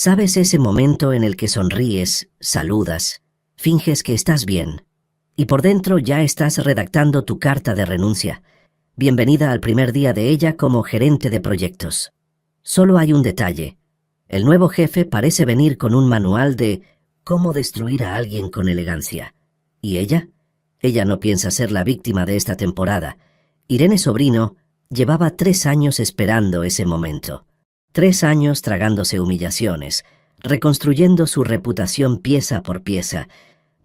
¿Sabes ese momento en el que sonríes, saludas, finges que estás bien, y por dentro ya estás redactando tu carta de renuncia? Bienvenida al primer día de ella como gerente de proyectos. Solo hay un detalle. El nuevo jefe parece venir con un manual de cómo destruir a alguien con elegancia. ¿Y ella? Ella no piensa ser la víctima de esta temporada. Irene Sobrino llevaba 3 años esperando ese momento. 3 años tragándose humillaciones, reconstruyendo su reputación pieza por pieza,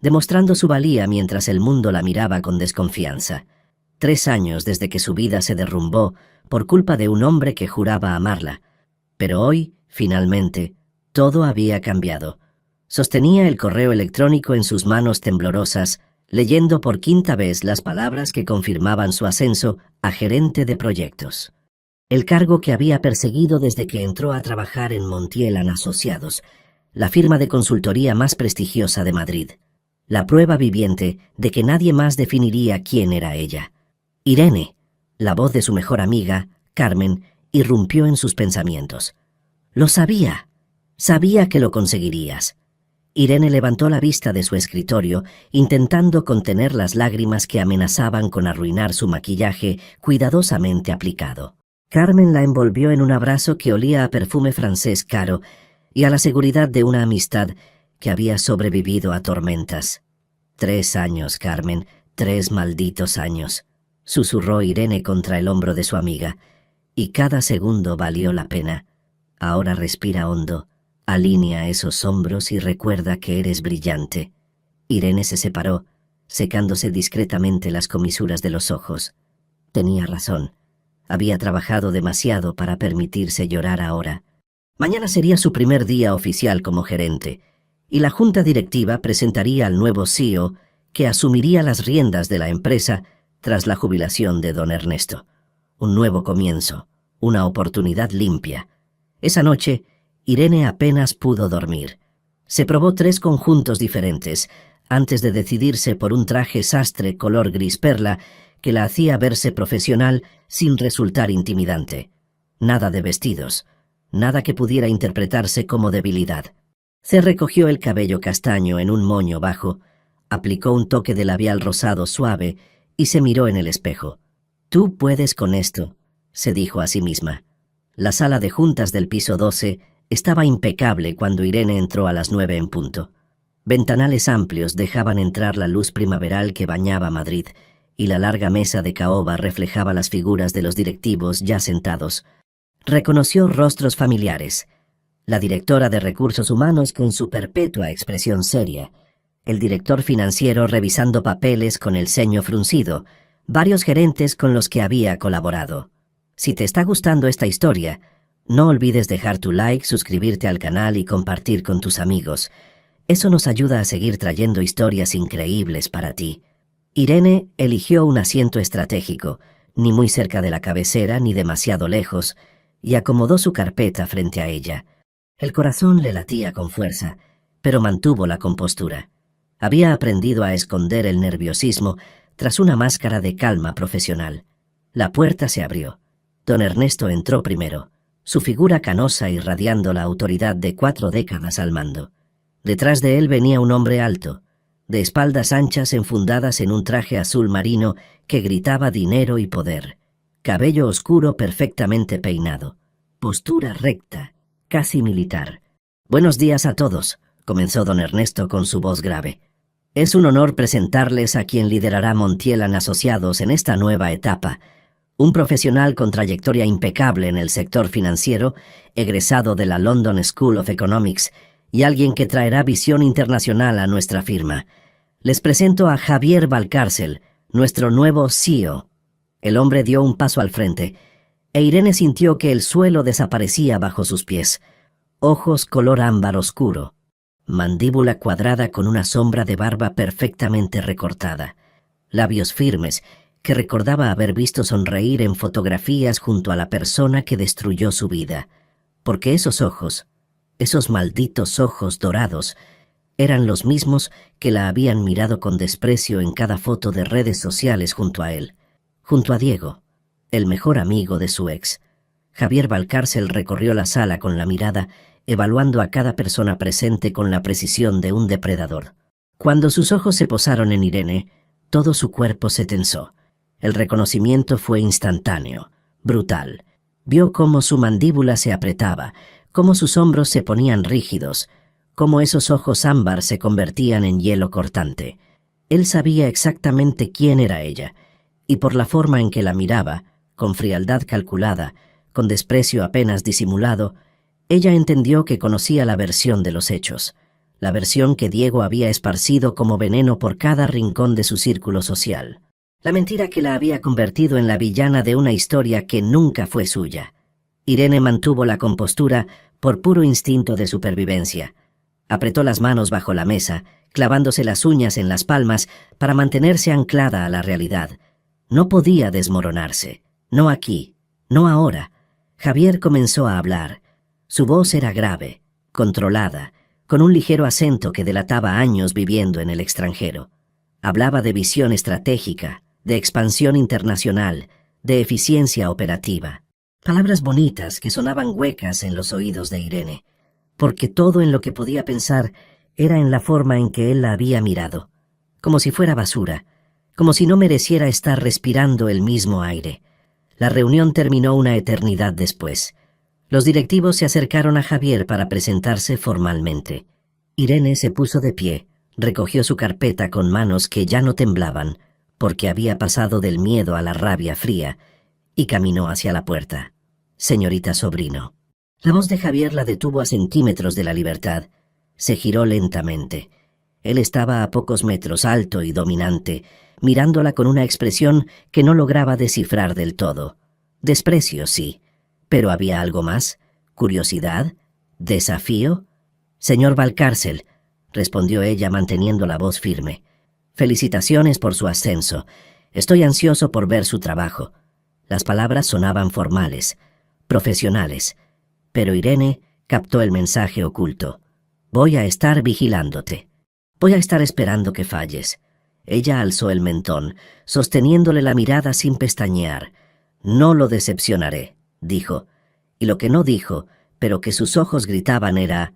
demostrando su valía mientras el mundo la miraba con desconfianza. 3 años desde que su vida se derrumbó por culpa de un hombre que juraba amarla. Pero hoy, finalmente, todo había cambiado. Sostenía el correo electrónico en sus manos temblorosas, leyendo por 5ª vez las palabras que confirmaban su ascenso a gerente de proyectos. El cargo que había perseguido desde que entró a trabajar en Montiel & Asociados, la firma de consultoría más prestigiosa de Madrid. La prueba viviente de que nadie más definiría quién era ella. Irene, la voz de su mejor amiga, Carmen, irrumpió en sus pensamientos. Lo sabía. Sabía que lo conseguirías. Irene levantó la vista de su escritorio, intentando contener las lágrimas que amenazaban con arruinar su maquillaje cuidadosamente aplicado. Carmen la envolvió en un abrazo que olía a perfume francés caro y a la seguridad de una amistad que había sobrevivido a tormentas. 3 años, Carmen, 3 malditos años, susurró Irene contra el hombro de su amiga, y cada segundo valió la pena. Ahora respira hondo, alinea esos hombros y recuerda que eres brillante. Irene se separó, secándose discretamente las comisuras de los ojos. Tenía razón. Había trabajado demasiado para permitirse llorar ahora. Mañana sería su primer día oficial como gerente, y la junta directiva presentaría al nuevo CEO que asumiría las riendas de la empresa tras la jubilación de don Ernesto. Un nuevo comienzo, una oportunidad limpia. Esa noche, Irene apenas pudo dormir. Se probó 3 conjuntos diferentes antes de decidirse por un traje sastre color gris perla que la hacía verse profesional sin resultar intimidante. Nada de vestidos, nada que pudiera interpretarse como debilidad. Se recogió el cabello castaño en un moño bajo, aplicó un toque de labial rosado suave y se miró en el espejo. «Tú puedes con esto», se dijo a sí misma. La sala de juntas del piso 12 estaba impecable cuando Irene entró a las 9 en punto. Ventanales amplios dejaban entrar la luz primaveral que bañaba Madrid, y la larga mesa de caoba reflejaba las figuras de los directivos ya sentados. Reconoció rostros familiares. La directora de Recursos Humanos con su perpetua expresión seria, el director financiero revisando papeles con el ceño fruncido, varios gerentes con los que había colaborado. Si te está gustando esta historia, no olvides dejar tu like, suscribirte al canal y compartir con tus amigos. Eso nos ayuda a seguir trayendo historias increíbles para ti. Irene eligió un asiento estratégico, ni muy cerca de la cabecera ni demasiado lejos, y acomodó su carpeta frente a ella. El corazón le latía con fuerza, pero mantuvo la compostura. Había aprendido a esconder el nerviosismo tras una máscara de calma profesional. La puerta se abrió. Don Ernesto entró primero, su figura canosa irradiando la autoridad de 4 décadas al mando. Detrás de él venía un hombre alto, de espaldas anchas enfundadas en un traje azul marino que gritaba dinero y poder. Cabello oscuro perfectamente peinado. Postura recta, casi militar. «Buenos días a todos», comenzó don Ernesto con su voz grave. «Es un honor presentarles a quien liderará Montiel & Asociados en esta nueva etapa. Un profesional con trayectoria impecable en el sector financiero, egresado de la London School of Economics, y alguien que traerá visión internacional a nuestra firma. Les presento a Javier Valcárcel, nuestro nuevo CEO». El hombre dio un paso al frente, e Irene sintió que el suelo desaparecía bajo sus pies. Ojos color ámbar oscuro, mandíbula cuadrada con una sombra de barba perfectamente recortada, labios firmes que recordaba haber visto sonreír en fotografías junto a la persona que destruyó su vida, porque esos ojos, esos malditos ojos dorados, eran los mismos que la habían mirado con desprecio en cada foto de redes sociales junto a él, junto a Diego, el mejor amigo de su ex. Javier Valcárcel recorrió la sala con la mirada, evaluando a cada persona presente con la precisión de un depredador. Cuando sus ojos se posaron en Irene, todo su cuerpo se tensó. El reconocimiento fue instantáneo, brutal. Vio cómo su mandíbula se apretaba, cómo sus hombros se ponían rígidos, cómo esos ojos ámbar se convertían en hielo cortante. Él sabía exactamente quién era ella, y por la forma en que la miraba, con frialdad calculada, con desprecio apenas disimulado, ella entendió que conocía la versión de los hechos, la versión que Diego había esparcido como veneno por cada rincón de su círculo social. La mentira que la había convertido en la villana de una historia que nunca fue suya. Irene mantuvo la compostura por puro instinto de supervivencia. Apretó las manos bajo la mesa, clavándose las uñas en las palmas para mantenerse anclada a la realidad. No podía desmoronarse. No aquí, no ahora. Javier comenzó a hablar. Su voz era grave, controlada, con un ligero acento que delataba años viviendo en el extranjero. Hablaba de visión estratégica, de expansión internacional, de eficiencia operativa. Palabras bonitas que sonaban huecas en los oídos de Irene, porque todo en lo que podía pensar era en la forma en que él la había mirado, como si fuera basura, como si no mereciera estar respirando el mismo aire. La reunión terminó una eternidad después. Los directivos se acercaron a Javier para presentarse formalmente. Irene se puso de pie, recogió su carpeta con manos que ya no temblaban, porque había pasado del miedo a la rabia fría, y caminó hacia la puerta. «Señorita Sobrino». La voz de Javier la detuvo a centímetros de la libertad. Se giró lentamente. Él estaba a pocos metros, alto y dominante, mirándola con una expresión que no lograba descifrar del todo. Desprecio, sí, pero había algo más. ¿Curiosidad? ¿Desafío? «Señor Valcárcel», respondió ella manteniendo la voz firme. «Felicitaciones por su ascenso. Estoy ansioso por ver su trabajo». Las palabras sonaban formales, profesionales, pero Irene captó el mensaje oculto. «Voy a estar vigilándote. Voy a estar esperando que falles». Ella alzó el mentón, sosteniéndole la mirada sin pestañear. «No lo decepcionaré», dijo, y lo que no dijo, pero que sus ojos gritaban era: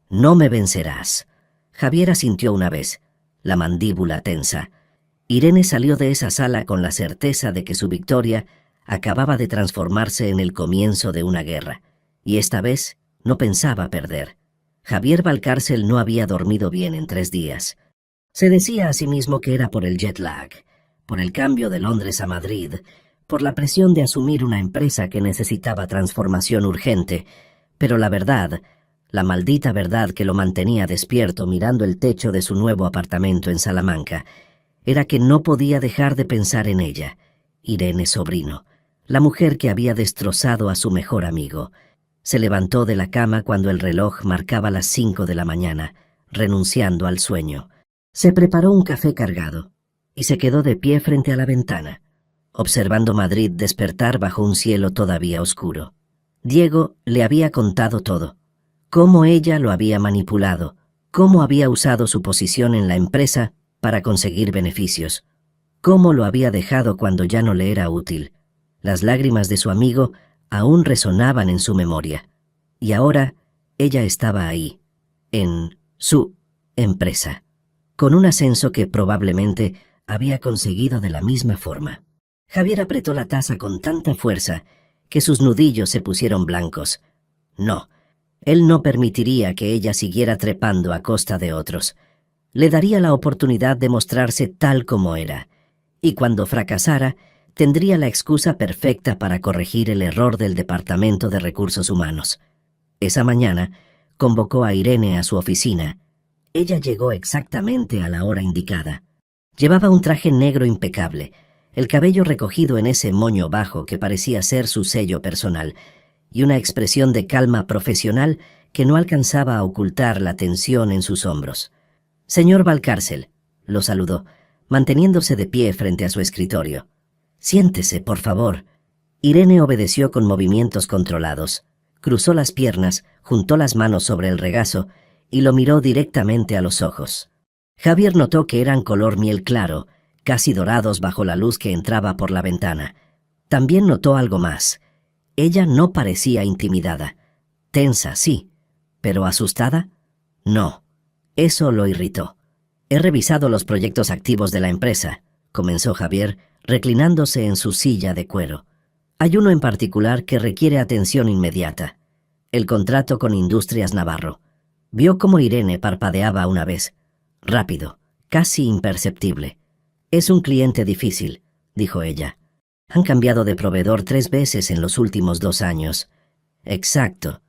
«No me vencerás». Javier asintió una vez, la mandíbula tensa. Irene salió de esa sala con la certeza de que su victoria acababa de transformarse en el comienzo de una guerra, y esta vez no pensaba perder. Javier Valcárcel no había dormido bien en 3 días. Se decía a sí mismo que era por el jet lag, por el cambio de Londres a Madrid, por la presión de asumir una empresa que necesitaba transformación urgente, pero la verdad, la maldita verdad que lo mantenía despierto mirando el techo de su nuevo apartamento en Salamanca, era que no podía dejar de pensar en ella, Irene Sobrino, la mujer que había destrozado a su mejor amigo. Se levantó de la cama cuando el reloj marcaba las 5 de la mañana, renunciando al sueño. Se preparó un café cargado y se quedó de pie frente a la ventana, observando Madrid despertar bajo un cielo todavía oscuro. Diego le había contado todo, cómo ella lo había manipulado, cómo había usado su posición en la empresa para conseguir beneficios, cómo lo había dejado cuando ya no le era útil. Las lágrimas de su amigo aún resonaban en su memoria, y ahora ella estaba ahí, en su empresa, con un ascenso que probablemente había conseguido de la misma forma. Javier apretó la taza con tanta fuerza que sus nudillos se pusieron blancos. No, él no permitiría que ella siguiera trepando a costa de otros. Le daría la oportunidad de mostrarse tal como era, y cuando fracasara, tendría la excusa perfecta para corregir el error del Departamento de Recursos Humanos. Esa mañana, convocó a Irene a su oficina. Ella llegó exactamente a la hora indicada. Llevaba un traje negro impecable, el cabello recogido en ese moño bajo que parecía ser su sello personal, y una expresión de calma profesional que no alcanzaba a ocultar la tensión en sus hombros. «Señor Valcárcel», lo saludó, manteniéndose de pie frente a su escritorio. «Siéntese, por favor». Irene obedeció con movimientos controlados. Cruzó las piernas, juntó las manos sobre el regazo y lo miró directamente a los ojos. Javier notó que eran color miel claro, casi dorados bajo la luz que entraba por la ventana. También notó algo más. Ella no parecía intimidada. Tensa, sí, pero asustada, no. Eso lo irritó. He revisado los proyectos activos de la empresa, comenzó Javier, reclinándose en su silla de cuero. Hay uno en particular que requiere atención inmediata. El contrato con Industrias Navarro. Vio cómo Irene parpadeaba una vez. Rápido, casi imperceptible. Es un cliente difícil, dijo ella. Han cambiado de proveedor 3 veces en los últimos 2 años. Exacto.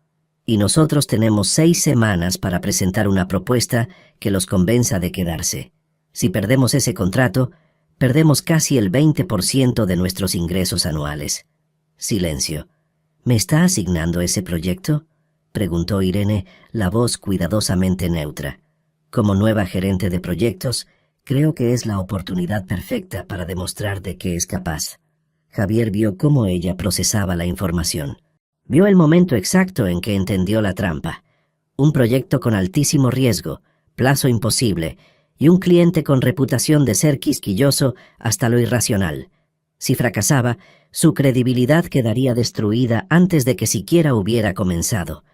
Y nosotros tenemos 6 semanas para presentar una propuesta que los convenza de quedarse. Si perdemos ese contrato, perdemos casi el 20% de nuestros ingresos anuales. Silencio. ¿Me está asignando ese proyecto?, preguntó Irene, la voz cuidadosamente neutra. Como nueva gerente de proyectos, creo que es la oportunidad perfecta para demostrar de qué es capaz. Javier vio cómo ella procesaba la información. Vio el momento exacto en que entendió la trampa. Un proyecto con altísimo riesgo, plazo imposible, y un cliente con reputación de ser quisquilloso hasta lo irracional. Si fracasaba, su credibilidad quedaría destruida antes de que siquiera hubiera comenzado.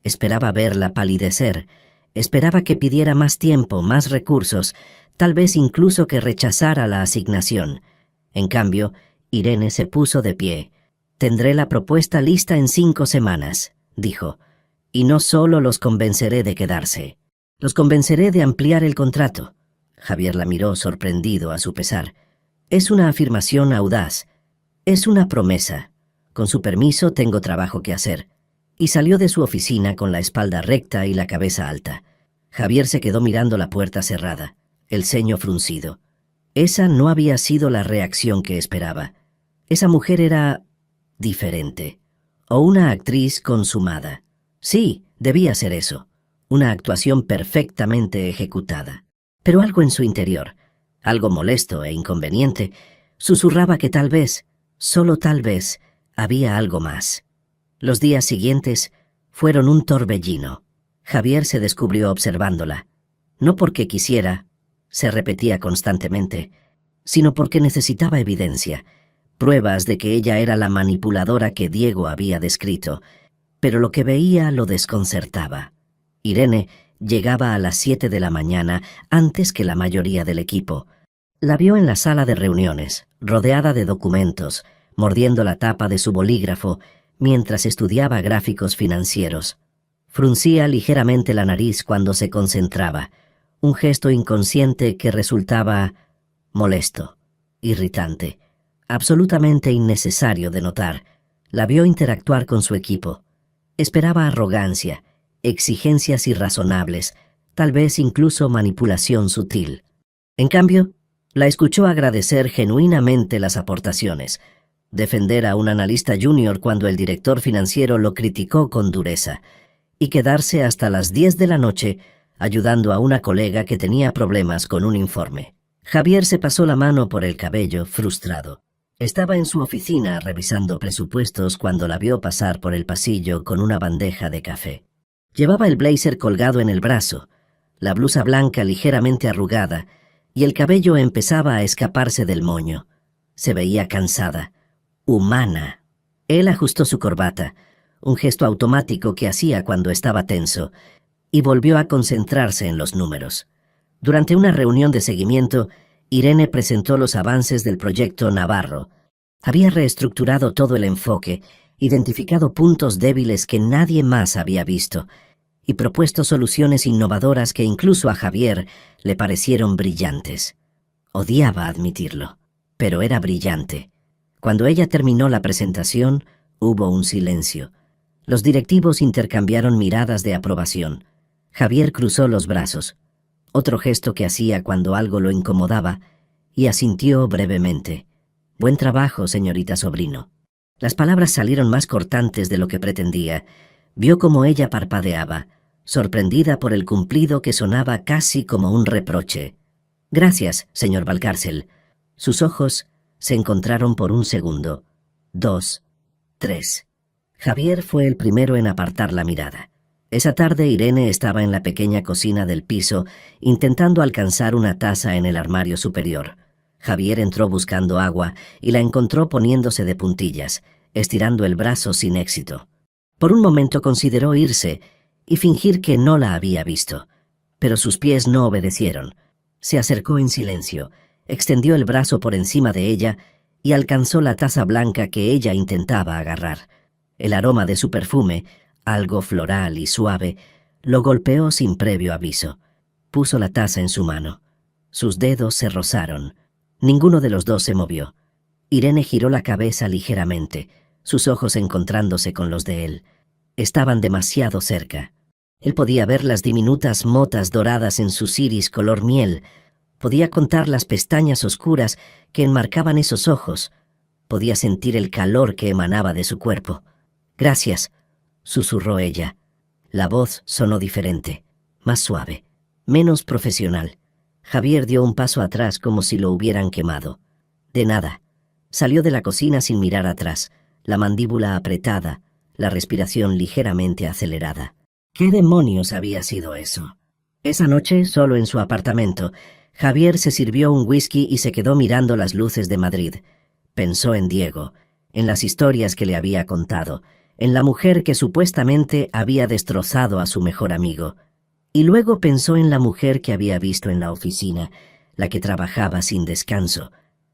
Esperaba verla palidecer, esperaba que pidiera más tiempo, más recursos, tal vez incluso que rechazara la asignación. En cambio, Irene se puso de pie. «Tendré la propuesta lista en 5 semanas», dijo, «y no solo los convenceré de quedarse, los convenceré de ampliar el contrato». Javier la miró sorprendido a su pesar. «Es una afirmación audaz. Es una promesa. Con su permiso tengo trabajo que hacer». Y salió de su oficina con la espalda recta y la cabeza alta. Javier se quedó mirando la puerta cerrada, el ceño fruncido. Esa no había sido la reacción que esperaba. Esa mujer era diferente, o una actriz consumada. Sí, debía ser eso, una actuación perfectamente ejecutada. Pero algo en su interior, algo molesto e inconveniente, susurraba que tal vez, solo tal vez, había algo más. Los días siguientes fueron un torbellino. Javier se descubrió observándola. No porque quisiera, se repetía constantemente, sino porque necesitaba evidencia, pruebas de que ella era la manipuladora que Diego había descrito, pero lo que veía lo desconcertaba. Irene llegaba a las 7 de la mañana antes que la mayoría del equipo. La vio en la sala de reuniones, rodeada de documentos, mordiendo la tapa de su bolígrafo, mientras estudiaba gráficos financieros. Fruncía ligeramente la nariz cuando se concentraba, un gesto inconsciente que resultaba molesto, irritante, absolutamente innecesario de notar. La vio interactuar con su equipo. Esperaba arrogancia, exigencias irrazonables, tal vez incluso manipulación sutil. En cambio, la escuchó agradecer genuinamente las aportaciones, defender a un analista junior cuando el director financiero lo criticó con dureza, y quedarse hasta las 10 de la noche ayudando a una colega que tenía problemas con un informe. Javier se pasó la mano por el cabello, frustrado. Estaba en su oficina revisando presupuestos cuando la vio pasar por el pasillo con una bandeja de café. Llevaba el blazer colgado en el brazo, la blusa blanca ligeramente arrugada, y el cabello empezaba a escaparse del moño. Se veía cansada, humana. Él ajustó su corbata, un gesto automático que hacía cuando estaba tenso, y volvió a concentrarse en los números. Durante una reunión de seguimiento, Irene presentó los avances del proyecto Navarro. Había reestructurado todo el enfoque, identificado puntos débiles que nadie más había visto, y propuesto soluciones innovadoras que incluso a Javier le parecieron brillantes. Odiaba admitirlo, pero era brillante. Cuando ella terminó la presentación, hubo un silencio. Los directivos intercambiaron miradas de aprobación. Javier cruzó los brazos, otro gesto que hacía cuando algo lo incomodaba, y asintió brevemente. «Buen trabajo, señorita Sobrino». Las palabras salieron más cortantes de lo que pretendía. Vio cómo ella parpadeaba, sorprendida por el cumplido que sonaba casi como un reproche. «Gracias, señor Valcárcel». Sus ojos se encontraron por un segundo. 2, 3. Javier fue el primero en apartar la mirada. Esa tarde Irene estaba en la pequeña cocina del piso, intentando alcanzar una taza en el armario superior. Javier entró buscando agua y la encontró poniéndose de puntillas, estirando el brazo sin éxito. Por un momento consideró irse y fingir que no la había visto, pero sus pies no obedecieron. Se acercó en silencio, extendió el brazo por encima de ella y alcanzó la taza blanca que ella intentaba agarrar. El aroma de su perfume, algo floral y suave, lo golpeó sin previo aviso. Puso la taza en su mano. Sus dedos se rozaron. Ninguno de los dos se movió. Irene giró la cabeza ligeramente, sus ojos encontrándose con los de él. Estaban demasiado cerca. Él podía ver las diminutas motas doradas en sus iris color miel. Podía contar las pestañas oscuras que enmarcaban esos ojos. Podía sentir el calor que emanaba de su cuerpo. «Gracias», susurró ella. La voz sonó diferente, más suave, menos profesional. Javier dio un paso atrás como si lo hubieran quemado. «De nada». Salió de la cocina sin mirar atrás, la mandíbula apretada, la respiración ligeramente acelerada. ¿Qué demonios había sido eso? Esa noche, solo en su apartamento, Javier se sirvió un whisky y se quedó mirando las luces de Madrid. Pensó en Diego, en las historias que le había contado, en la mujer que supuestamente había destrozado a su mejor amigo. Y luego pensó en la mujer que había visto en la oficina, la que trabajaba sin descanso,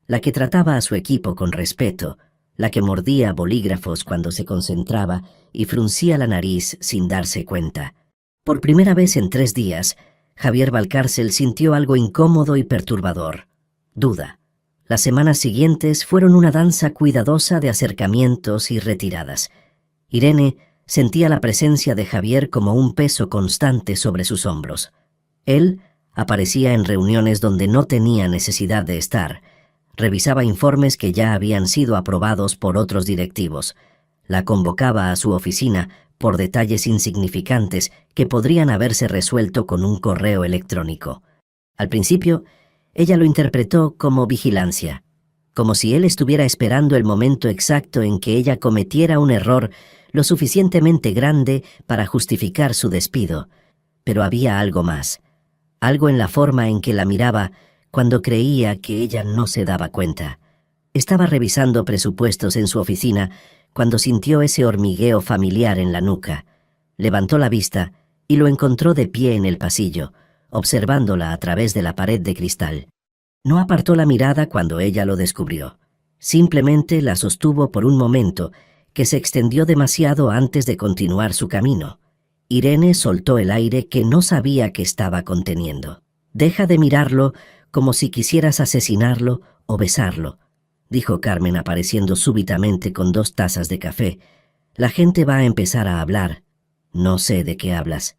la que trataba a su equipo con respeto, la que mordía bolígrafos cuando se concentraba y fruncía la nariz sin darse cuenta. Por primera vez en 3 días, Javier Valcárcel sintió algo incómodo y perturbador. Duda. Las semanas siguientes fueron una danza cuidadosa de acercamientos y retiradas. Irene sentía la presencia de Javier como un peso constante sobre sus hombros. Él aparecía en reuniones donde no tenía necesidad de estar. Revisaba informes que ya habían sido aprobados por otros directivos. La convocaba a su oficina por detalles insignificantes que podrían haberse resuelto con un correo electrónico. Al principio, ella lo interpretó como vigilancia, como si él estuviera esperando el momento exacto en que ella cometiera un error lo suficientemente grande para justificar su despido. Pero había algo más, algo en la forma en que la miraba cuando creía que ella no se daba cuenta. Estaba revisando presupuestos en su oficina cuando sintió ese hormigueo familiar en la nuca. Levantó la vista y lo encontró de pie en el pasillo, observándola a través de la pared de cristal. No apartó la mirada cuando ella lo descubrió. Simplemente la sostuvo por un momento que se extendió demasiado antes de continuar su camino. Irene soltó el aire que no sabía que estaba conteniendo. «Deja de mirarlo como si quisieras asesinarlo o besarlo», dijo Carmen apareciendo súbitamente con 2 tazas de café. «La gente va a empezar a hablar». «No sé de qué hablas».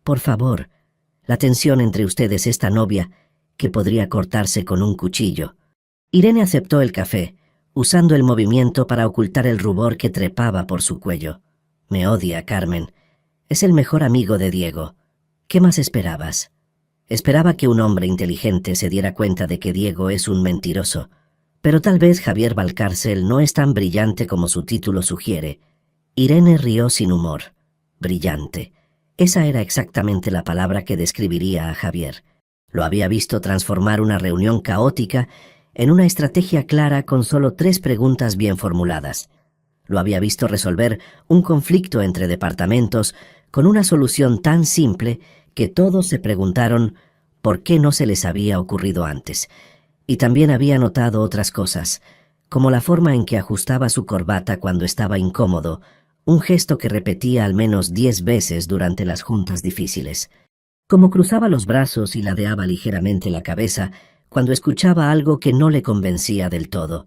«Por favor, la tensión entre ustedes es tan obvia que podría cortarse con un cuchillo». Irene aceptó el café, usando el movimiento para ocultar el rubor que trepaba por su cuello. «Me odia, Carmen. Es el mejor amigo de Diego. ¿Qué más esperabas?» Esperaba que un hombre inteligente se diera cuenta de que Diego es un mentiroso. Pero tal vez Javier Valcárcel no es tan brillante como su título sugiere. Irene rió sin humor. Brillante. Esa era exactamente la palabra que describiría a Javier. Lo había visto transformar una reunión caótica en una estrategia clara con solo 3 preguntas bien formuladas. Lo había visto resolver un conflicto entre departamentos con una solución tan simple que todos se preguntaron por qué no se les había ocurrido antes. Y también había notado otras cosas, como la forma en que ajustaba su corbata cuando estaba incómodo, un gesto que repetía al menos 10 veces durante las juntas difíciles. Como cruzaba los brazos y ladeaba ligeramente la cabeza cuando escuchaba algo que no le convencía del todo.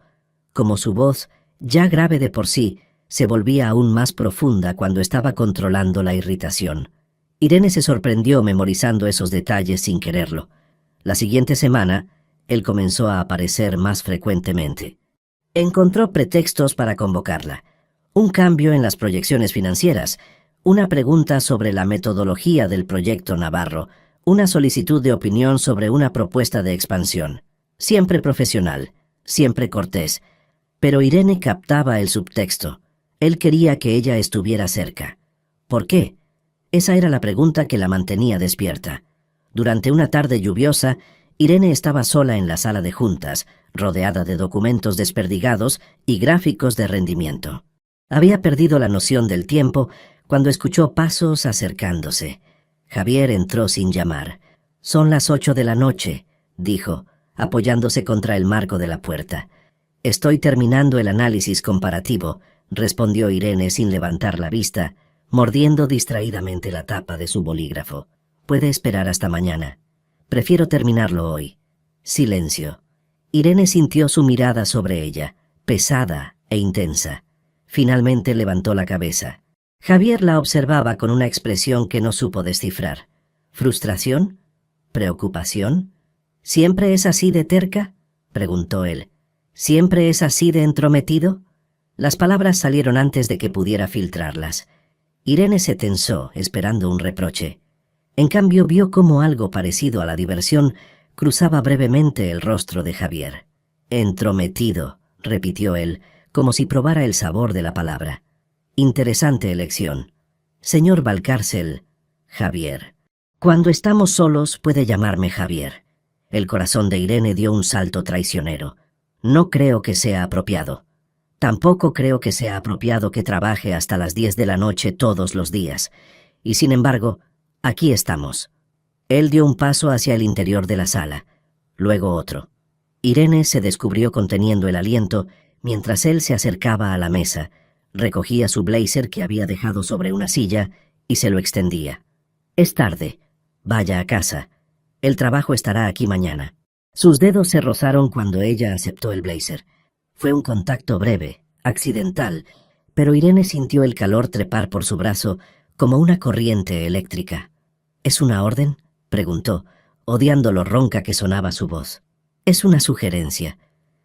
Como su voz, ya grave de por sí, se volvía aún más profunda cuando estaba controlando la irritación. Irene se sorprendió memorizando esos detalles sin quererlo. La siguiente semana, él comenzó a aparecer más frecuentemente. Encontró pretextos para convocarla. Un cambio en las proyecciones financieras, una pregunta sobre la metodología del proyecto Navarro, una solicitud de opinión sobre una propuesta de expansión. Siempre profesional, siempre cortés. Pero Irene captaba el subtexto. Él quería que ella estuviera cerca. ¿Por qué? Esa era la pregunta que la mantenía despierta. Durante una tarde lluviosa, Irene estaba sola en la sala de juntas, rodeada de documentos desperdigados y gráficos de rendimiento. Había perdido la noción del tiempo cuando escuchó pasos acercándose. Javier entró sin llamar. «Son las 8 de la noche», dijo, apoyándose contra el marco de la puerta. «Estoy terminando el análisis comparativo», respondió Irene sin levantar la vista, mordiendo distraídamente la tapa de su bolígrafo. «Puede esperar hasta mañana. Prefiero terminarlo hoy». Silencio. Irene sintió su mirada sobre ella, pesada e intensa. Finalmente levantó la cabeza. Javier la observaba con una expresión que no supo descifrar. ¿Frustración? ¿Preocupación? ¿Siempre es así de terca?, preguntó él. ¿Siempre es así de entrometido? Las palabras salieron antes de que pudiera filtrarlas. Irene se tensó, esperando un reproche. En cambio, vio cómo algo parecido a la diversión cruzaba brevemente el rostro de Javier. «Entrometido», repitió él, como si probara el sabor de la palabra. «Interesante elección. Señor Valcárcel, Javier. Cuando estamos solos puede llamarme Javier». El corazón de Irene dio un salto traicionero. «No creo que sea apropiado. Tampoco creo que sea apropiado que trabaje hasta las 10 de la noche todos los días. Y sin embargo, aquí estamos». Él dio un paso hacia el interior de la sala, luego otro. Irene se descubrió conteniendo el aliento mientras él se acercaba a la mesa, recogía su blazer que había dejado sobre una silla y se lo extendía. «Es tarde. Vaya a casa. El trabajo estará aquí mañana». Sus dedos se rozaron cuando ella aceptó el blazer. Fue un contacto breve, accidental, pero Irene sintió el calor trepar por su brazo como una corriente eléctrica. «¿Es una orden?», preguntó, odiando lo ronca que sonaba su voz. «Es una sugerencia,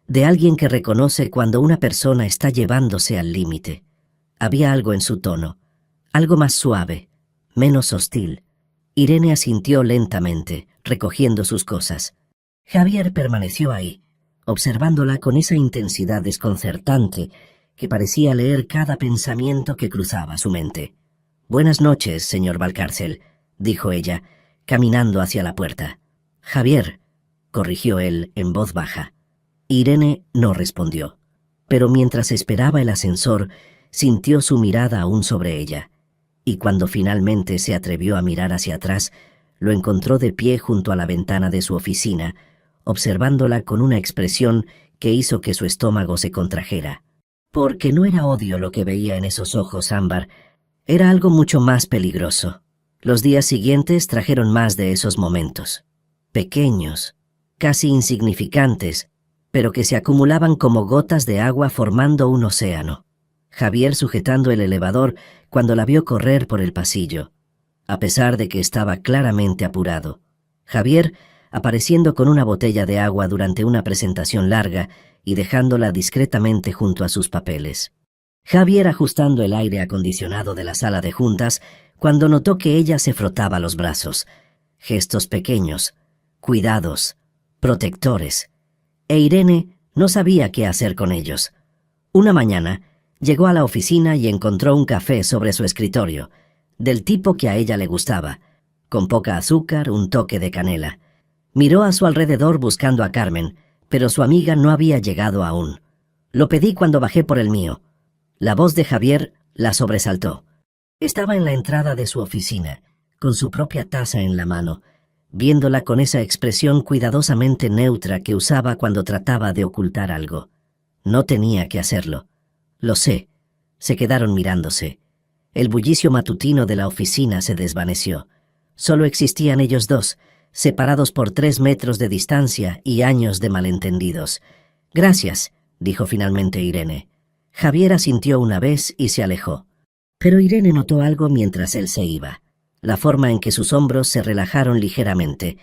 de alguien que reconoce cuando una persona está llevándose al límite». Había algo en su tono, algo más suave, menos hostil. Irene asintió lentamente, recogiendo sus cosas. Javier permaneció ahí, observándola con esa intensidad desconcertante que parecía leer cada pensamiento que cruzaba su mente. «Buenas noches, señor Valcárcel», dijo ella, caminando hacia la puerta. «Javier», corrigió él en voz baja. Irene no respondió, pero mientras esperaba el ascensor, sintió su mirada aún sobre ella, y cuando finalmente se atrevió a mirar hacia atrás, lo encontró de pie junto a la ventana de su oficina, observándola con una expresión que hizo que su estómago se contrajera. Porque no era odio lo que veía en esos ojos ámbar, era algo mucho más peligroso. Los días siguientes trajeron más de esos momentos. Pequeños, casi insignificantes, pero que se acumulaban como gotas de agua formando un océano. Javier sujetando el elevador cuando la vio correr por el pasillo, a pesar de que estaba claramente apurado. Javier apareciendo con una botella de agua durante una presentación larga y dejándola discretamente junto a sus papeles. Javier ajustando el aire acondicionado de la sala de juntas cuando notó que ella se frotaba los brazos. Gestos pequeños, cuidados, protectores. E Irene no sabía qué hacer con ellos. Una mañana llegó a la oficina y encontró un café sobre su escritorio, del tipo que a ella le gustaba, con poca azúcar, un toque de canela. Miró a su alrededor buscando a Carmen, pero su amiga no había llegado aún. «Lo pedí cuando bajé por el mío». La voz de Javier la sobresaltó. Estaba en la entrada de su oficina, con su propia taza en la mano, viéndola con esa expresión cuidadosamente neutra que usaba cuando trataba de ocultar algo. No tenía que hacerlo. Lo sé. Se quedaron mirándose. El bullicio matutino de la oficina se desvaneció. Solo existían ellos dos, separados por 3 metros de distancia y años de malentendidos. «Gracias», dijo finalmente Irene. Javier asintió una vez y se alejó. Pero Irene notó algo mientras él se iba. La forma en que sus hombros se relajaron ligeramente,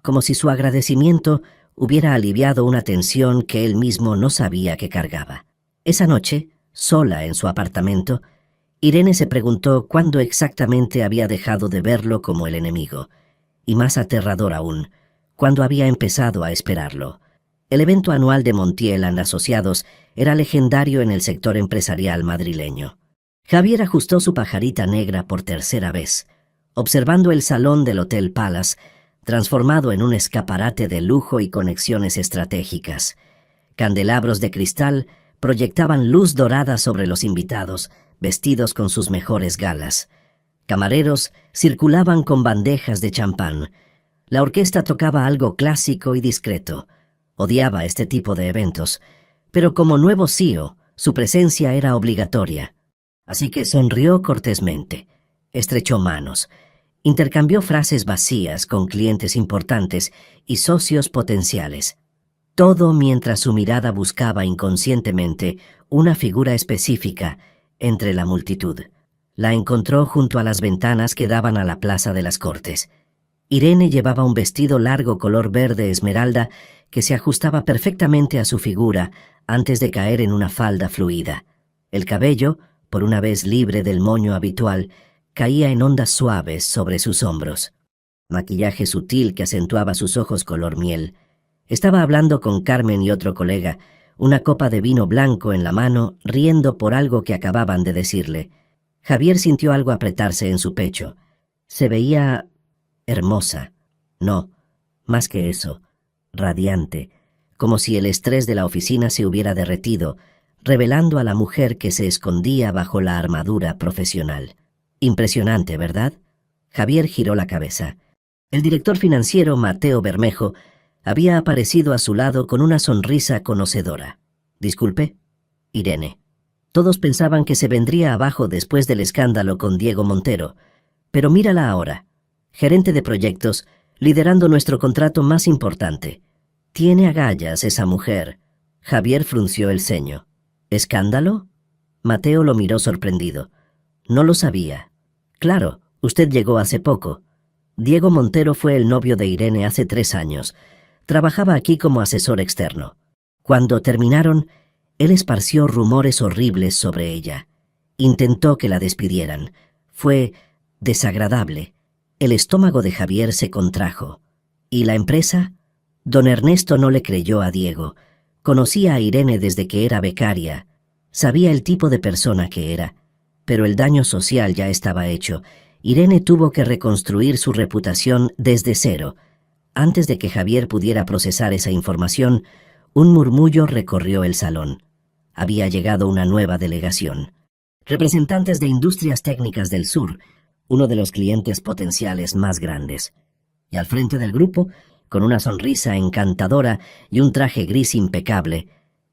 como si su agradecimiento hubiera aliviado una tensión que él mismo no sabía que cargaba. Esa noche, sola en su apartamento, Irene se preguntó cuándo exactamente había dejado de verlo como el enemigo, y más aterrador aún, cuándo había empezado a esperarlo. El evento anual de Montiel and Asociados era legendario en el sector empresarial madrileño. Javier ajustó su pajarita negra por tercera vez, observando el salón del Hotel Palace, transformado en un escaparate de lujo y conexiones estratégicas. Candelabros de cristal proyectaban luz dorada sobre los invitados, vestidos con sus mejores galas. Camareros circulaban con bandejas de champán. La orquesta tocaba algo clásico y discreto. Odiaba este tipo de eventos, pero como nuevo CEO, su presencia era obligatoria. Así que sonrió cortésmente, estrechó manos, intercambió frases vacías con clientes importantes y socios potenciales. Todo mientras su mirada buscaba inconscientemente una figura específica entre la multitud. La encontró junto a las ventanas que daban a la Plaza de las Cortes. Irene llevaba un vestido largo color verde esmeralda que se ajustaba perfectamente a su figura antes de caer en una falda fluida. El cabello, por una vez libre del moño habitual, caía en ondas suaves sobre sus hombros. Maquillaje sutil que acentuaba sus ojos color miel. Estaba hablando con Carmen y otro colega, una copa de vino blanco en la mano, riendo por algo que acababan de decirle. Javier sintió algo apretarse en su pecho. Se veía hermosa. No, más que eso, radiante, como si el estrés de la oficina se hubiera derretido, revelando a la mujer que se escondía bajo la armadura profesional. Impresionante, ¿verdad? Javier giró la cabeza. El director financiero, Mateo Bermejo, había aparecido a su lado con una sonrisa conocedora. «Disculpe, Irene». Todos pensaban que se vendría abajo después del escándalo con Diego Montero, pero mírala ahora, gerente de proyectos, liderando nuestro contrato más importante. Tiene agallas esa mujer. Javier frunció el ceño. ¿Escándalo? Mateo lo miró sorprendido. No lo sabía. Claro, usted llegó hace poco. Diego Montero fue el novio de Irene hace 3 años. Trabajaba aquí como asesor externo. Cuando terminaron, él esparció rumores horribles sobre ella. Intentó que la despidieran. Fue desagradable. El estómago de Javier se contrajo. ¿Y la empresa? Don Ernesto no le creyó a Diego. Conocía a Irene desde que era becaria. Sabía el tipo de persona que era. Pero el daño social ya estaba hecho. Irene tuvo que reconstruir su reputación desde cero. Antes de que Javier pudiera procesar esa información, un murmullo recorrió el salón. Había llegado una nueva delegación. Representantes de Industrias Técnicas del Sur, uno de los clientes potenciales más grandes. Y al frente del grupo, con una sonrisa encantadora y un traje gris impecable,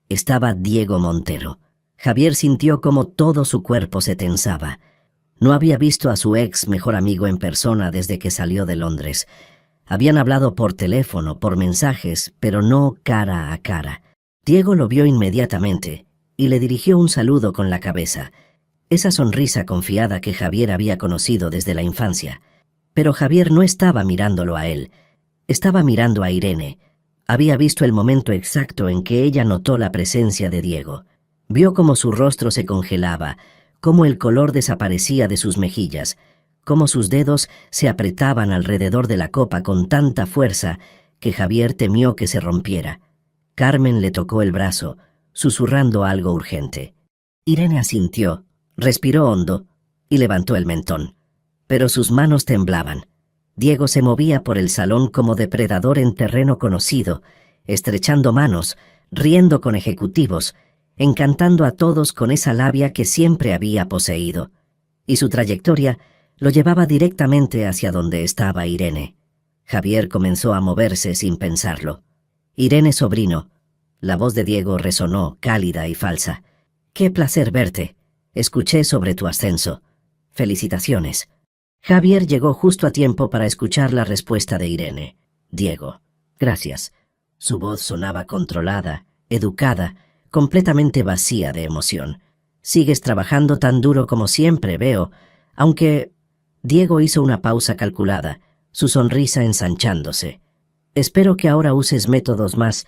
estaba Diego Montero. Javier sintió como todo su cuerpo se tensaba. No había visto a su ex mejor amigo en persona desde que salió de Londres. Habían hablado por teléfono, por mensajes, pero no cara a cara. Diego lo vio inmediatamente y le dirigió un saludo con la cabeza. Esa sonrisa confiada que Javier había conocido desde la infancia. Pero Javier no estaba mirándolo a él. Estaba mirando a Irene. Había visto el momento exacto en que ella notó la presencia de Diego. Vio cómo su rostro se congelaba, cómo el color desaparecía de sus mejillas, cómo sus dedos se apretaban alrededor de la copa con tanta fuerza que Javier temió que se rompiera. Carmen le tocó el brazo, susurrando algo urgente. Irene asintió, respiró hondo y levantó el mentón. Pero sus manos temblaban. Diego se movía por el salón como depredador en terreno conocido, estrechando manos, riendo con ejecutivos, encantando a todos con esa labia que siempre había poseído. Y su trayectoria lo llevaba directamente hacia donde estaba Irene. Javier comenzó a moverse sin pensarlo. «Irene, sobrino». La voz de Diego resonó, cálida y falsa. «Qué placer verte. Escuché sobre tu ascenso. Felicitaciones». Javier llegó justo a tiempo para escuchar la respuesta de Irene. «Diego, gracias». Su voz sonaba controlada, educada, completamente vacía de emoción. «Sigues trabajando tan duro como siempre, veo, aunque...» Diego hizo una pausa calculada, su sonrisa ensanchándose. «Espero que ahora uses métodos más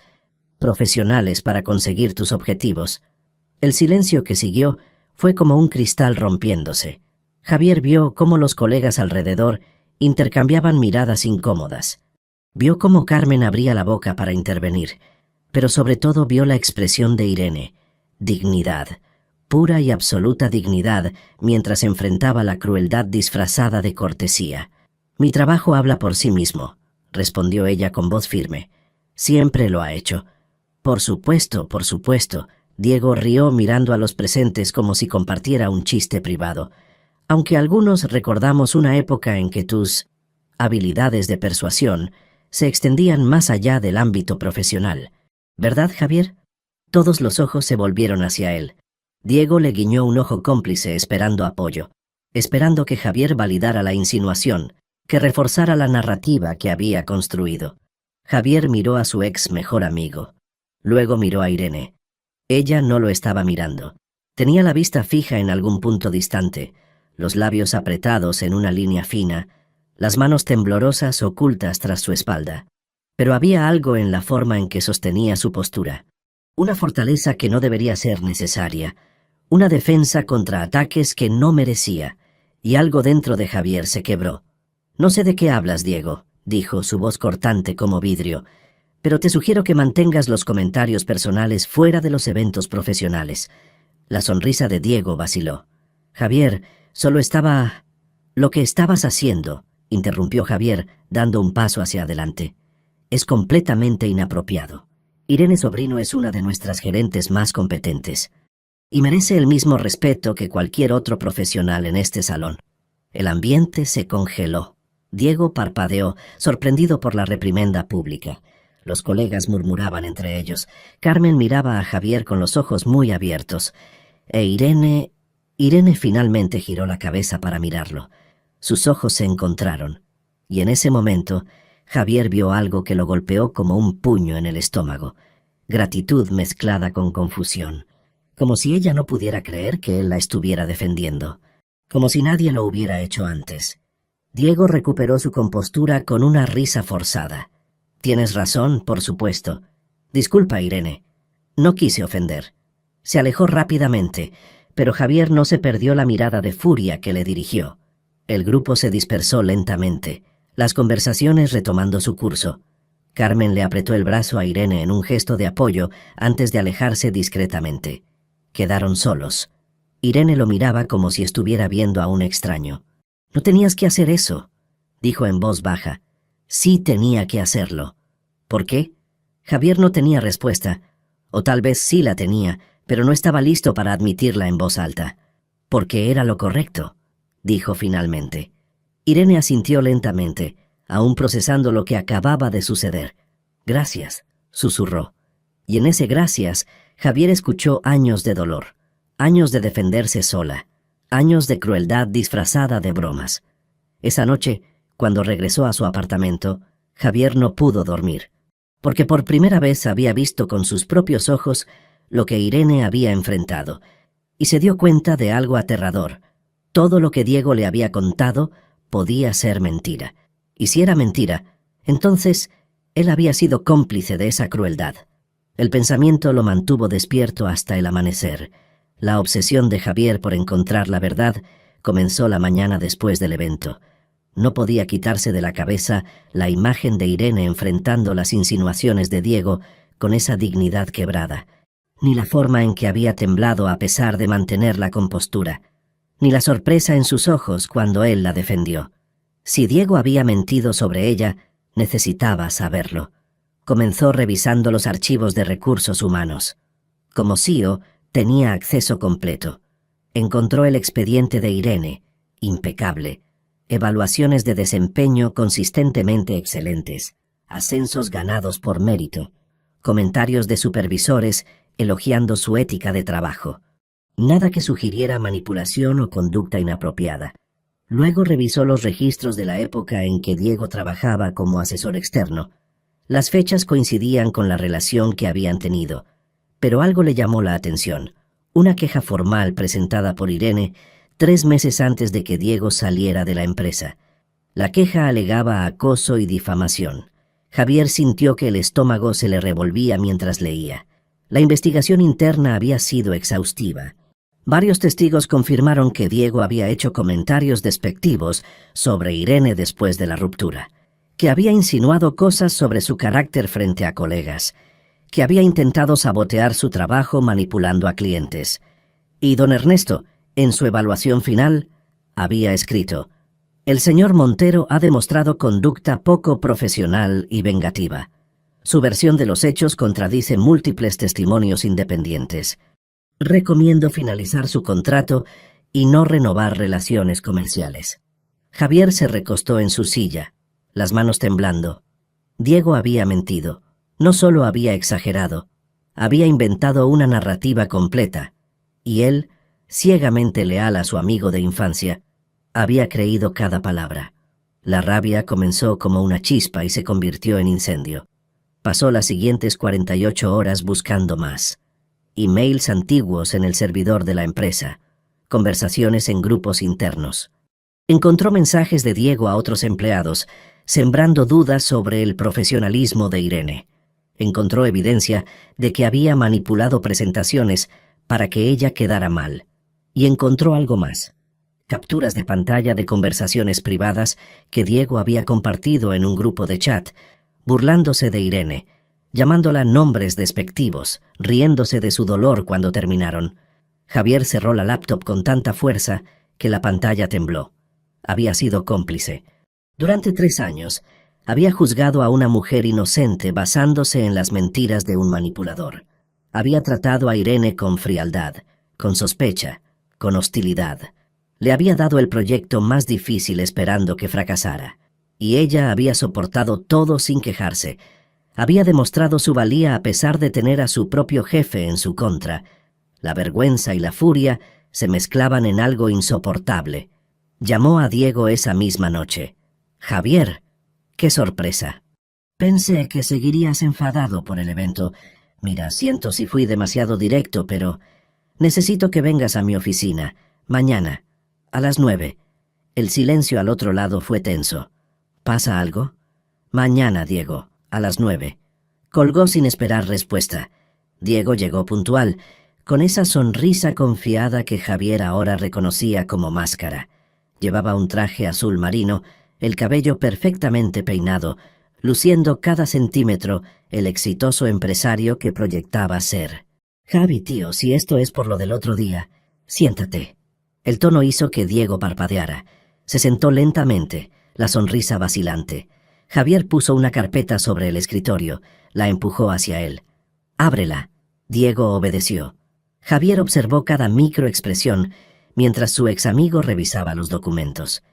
profesionales para conseguir tus objetivos». El silencio que siguió fue como un cristal rompiéndose. Javier vio cómo los colegas alrededor intercambiaban miradas incómodas. Vio cómo Carmen abría la boca para intervenir, pero sobre todo vio la expresión de Irene. Dignidad, pura y absoluta dignidad, mientras enfrentaba la crueldad disfrazada de cortesía. «Mi trabajo habla por sí mismo», respondió ella con voz firme. «Siempre lo ha hecho». Por supuesto, Diego rió mirando a los presentes como si compartiera un chiste privado, aunque algunos recordamos una época en que tus habilidades de persuasión se extendían más allá del ámbito profesional. ¿Verdad, Javier? Todos los ojos se volvieron hacia él. Diego le guiñó un ojo cómplice esperando apoyo, esperando que Javier validara la insinuación, que reforzara la narrativa que había construido. Javier miró a su ex mejor amigo. Luego miró a Irene. Ella no lo estaba mirando. Tenía la vista fija en algún punto distante, los labios apretados en una línea fina, las manos temblorosas ocultas tras su espalda. Pero había algo en la forma en que sostenía su postura. Una fortaleza que no debería ser necesaria, una defensa contra ataques que no merecía, y algo dentro de Javier se quebró. «No sé de qué hablas, Diego», dijo, su voz cortante como vidrio, «pero te sugiero que mantengas los comentarios personales fuera de los eventos profesionales». La sonrisa de Diego vaciló. «Javier, solo estaba... Lo que estabas haciendo», interrumpió Javier, dando un paso hacia adelante, «es completamente inapropiado. Irene Sobrino es una de nuestras gerentes más competentes y merece el mismo respeto que cualquier otro profesional en este salón». El ambiente se congeló. Diego parpadeó, sorprendido por la reprimenda pública. Los colegas murmuraban entre ellos. Carmen miraba a Javier con los ojos muy abiertos. E Irene finalmente giró la cabeza para mirarlo. Sus ojos se encontraron. Y en ese momento, Javier vio algo que lo golpeó como un puño en el estómago. Gratitud mezclada con confusión. Como si ella no pudiera creer que él la estuviera defendiendo. Como si nadie lo hubiera hecho antes. Diego recuperó su compostura con una risa forzada. «Tienes razón, por supuesto. Disculpa, Irene. No quise ofender». Se alejó rápidamente, pero Javier no se perdió la mirada de furia que le dirigió. El grupo se dispersó lentamente, las conversaciones retomando su curso. Carmen le apretó el brazo a Irene en un gesto de apoyo antes de alejarse discretamente. Quedaron solos. Irene lo miraba como si estuviera viendo a un extraño. «No tenías que hacer eso», dijo en voz baja. «Sí tenía que hacerlo». «¿Por qué?» Javier no tenía respuesta, o tal vez sí la tenía, pero no estaba listo para admitirla en voz alta. «Porque era lo correcto», dijo finalmente. Irene asintió lentamente, aún procesando lo que acababa de suceder. «Gracias», susurró. Y en ese gracias, Javier escuchó años de dolor, años de defenderse sola, años de crueldad disfrazada de bromas. Esa noche, cuando regresó a su apartamento, Javier no pudo dormir, porque por primera vez había visto con sus propios ojos lo que Irene había enfrentado, y se dio cuenta de algo aterrador. Todo lo que Diego le había contado podía ser mentira, y si era mentira, entonces él había sido cómplice de esa crueldad. El pensamiento lo mantuvo despierto hasta el amanecer. La obsesión de Javier por encontrar la verdad comenzó la mañana después del evento. No podía quitarse de la cabeza la imagen de Irene enfrentando las insinuaciones de Diego con esa dignidad quebrada, ni la forma en que había temblado a pesar de mantener la compostura, ni la sorpresa en sus ojos cuando él la defendió. Si Diego había mentido sobre ella, necesitaba saberlo. Comenzó revisando los archivos de recursos humanos. Como CEO, tenía acceso completo. Encontró el expediente de Irene, impecable. Evaluaciones de desempeño consistentemente excelentes. Ascensos ganados por mérito. Comentarios de supervisores elogiando su ética de trabajo. Nada que sugiriera manipulación o conducta inapropiada. Luego revisó los registros de la época en que Diego trabajaba como asesor externo. Las fechas coincidían con la relación que habían tenido, pero algo le llamó la atención. Una queja formal presentada por Irene 3 meses antes de que Diego saliera de la empresa. La queja alegaba acoso y difamación. Javier sintió que el estómago se le revolvía mientras leía. La investigación interna había sido exhaustiva. Varios testigos confirmaron que Diego había hecho comentarios despectivos sobre Irene después de la ruptura, que había insinuado cosas sobre su carácter frente a colegas, que había intentado sabotear su trabajo manipulando a clientes. Y don Ernesto, en su evaluación final, había escrito: «El señor Montero ha demostrado conducta poco profesional y vengativa. Su versión de los hechos contradice múltiples testimonios independientes. Recomiendo finalizar su contrato y no renovar relaciones comerciales. Javier se recostó en su silla, las manos temblando. Diego había mentido. No solo había exagerado, había inventado una narrativa completa, y él, ciegamente leal a su amigo de infancia, había creído cada palabra. La rabia comenzó como una chispa y se convirtió en incendio. Pasó las siguientes 48 horas buscando más. Emails antiguos en el servidor de la empresa, conversaciones en grupos internos. Encontró mensajes de Diego a otros empleados, sembrando dudas sobre el profesionalismo de Irene. Encontró evidencia de que había manipulado presentaciones para que ella quedara mal. Y encontró algo más. Capturas de pantalla de conversaciones privadas que Diego había compartido en un grupo de chat, burlándose de Irene, llamándola nombres despectivos, riéndose de su dolor cuando terminaron. Javier cerró la laptop con tanta fuerza que la pantalla tembló. Había sido cómplice. Durante 3 años, había juzgado a una mujer inocente basándose en las mentiras de un manipulador. Había tratado a Irene con frialdad, con sospecha, con hostilidad. Le había dado el proyecto más difícil esperando que fracasara. Y ella había soportado todo sin quejarse. Había demostrado su valía a pesar de tener a su propio jefe en su contra. La vergüenza y la furia se mezclaban en algo insoportable. Llamó a Diego esa misma noche. «Javier, qué sorpresa. Pensé que seguirías enfadado por el evento. Mira, siento si fui demasiado directo, pero necesito que vengas a mi oficina, mañana, a las 9. El silencio al otro lado fue tenso. ¿Pasa algo? Mañana, Diego, a las 9. Colgó sin esperar respuesta. Diego llegó puntual, con esa sonrisa confiada que Javier ahora reconocía como máscara. Llevaba un traje azul marino, el cabello perfectamente peinado, luciendo cada centímetro el exitoso empresario que proyectaba ser. «Javi, tío, si esto es por lo del otro día, siéntate». El tono hizo que Diego parpadeara. Se sentó lentamente, la sonrisa vacilante. Javier puso una carpeta sobre el escritorio, la empujó hacia él. «Ábrela». Diego obedeció. Javier observó cada microexpresión mientras su ex amigo revisaba los documentos.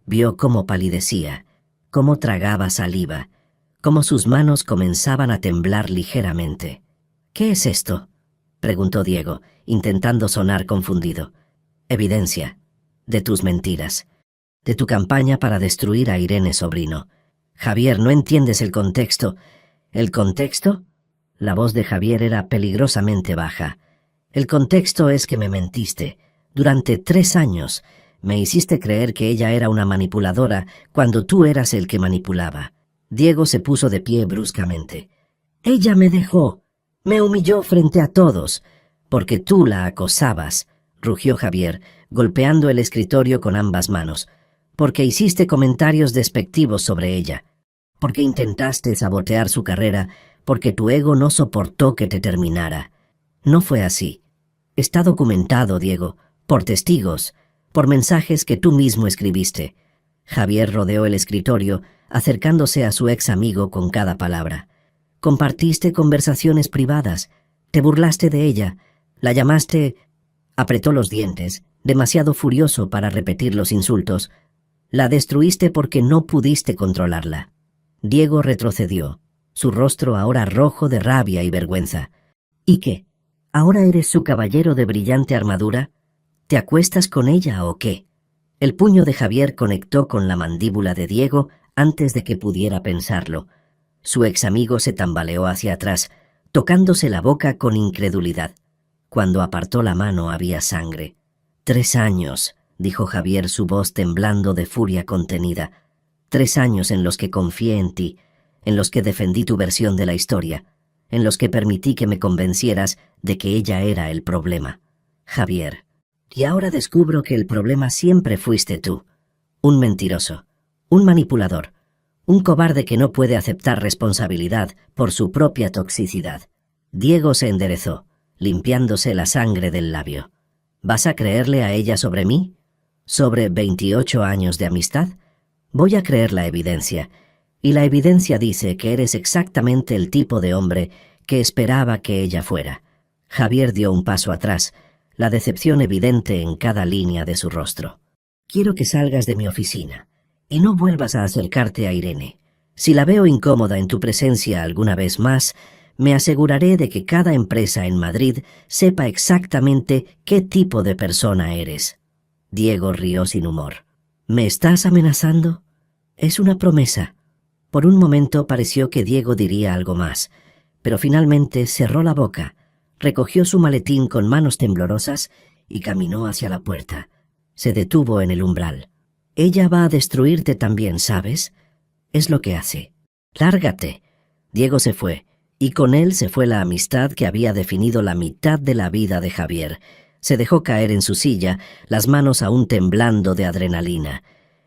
Vio cómo palidecía, cómo tragaba saliva, cómo sus manos comenzaban a temblar ligeramente. «¿Qué es esto?», preguntó Diego, intentando sonar confundido. «Evidencia de tus mentiras, de tu campaña para destruir a Irene Sobrino. Javier, no entiendes el contexto». «¿El contexto?». La voz de Javier era peligrosamente baja. «El contexto es que me mentiste. Durante 3 años me hiciste creer que ella era una manipuladora cuando tú eras el que manipulaba». Diego se puso de pie bruscamente. «Ella me dejó. Me humilló frente a todos. Porque tú la acosabas», rugió Javier, golpeando el escritorio con ambas manos. «Porque hiciste comentarios despectivos sobre ella. Porque intentaste sabotear su carrera. Porque tu ego no soportó que te terminara. No fue así. Está documentado, Diego, por testigos, por mensajes que tú mismo escribiste». Javier rodeó el escritorio, acercándose a su ex amigo con cada palabra. «Compartiste conversaciones privadas, te burlaste de ella, la llamaste...». Apretó los dientes, demasiado furioso para repetir los insultos. «La destruiste porque no pudiste controlarla». Diego retrocedió, su rostro ahora rojo de rabia y vergüenza. «¿Y qué? ¿Ahora eres su caballero de brillante armadura? ¿Te acuestas con ella o qué?». El puño de Javier conectó con la mandíbula de Diego antes de que pudiera pensarlo. Su ex amigo se tambaleó hacia atrás, tocándose la boca con incredulidad. Cuando apartó la mano había sangre. «3 años», dijo Javier, su voz temblando de furia contenida. «3 años en los que confié en ti, en los que defendí tu versión de la historia, en los que permití que me convencieras de que ella era el problema. Javier, y ahora descubro que el problema siempre fuiste tú. Un mentiroso, un manipulador, un cobarde que no puede aceptar responsabilidad por su propia toxicidad». Diego se enderezó, limpiándose la sangre del labio. «¿Vas a creerle a ella sobre mí? ¿Sobre 28 años de amistad? Voy a creer la evidencia. Y la evidencia dice que eres exactamente el tipo de hombre que esperaba que ella fuera. Javier dio un paso atrás, la decepción evidente en cada línea de su rostro. Quiero que salgas de mi oficina y no vuelvas a acercarte a Irene. Si la veo incómoda en tu presencia alguna vez más, me aseguraré de que cada empresa en Madrid sepa exactamente qué tipo de persona eres. Diego rió sin humor. ¿Me estás amenazando? Es una promesa. Por un momento pareció que Diego diría algo más, pero finalmente cerró la boca, recogió su maletín con manos temblorosas y caminó hacia la puerta. Se detuvo en el umbral. Ella va a destruirte también, ¿sabes? Es lo que hace. Lárgate. Diego se fue, y con él se fue la amistad que había definido la mitad de la vida de Javier. Se dejó caer en su silla, las manos aún temblando de adrenalina.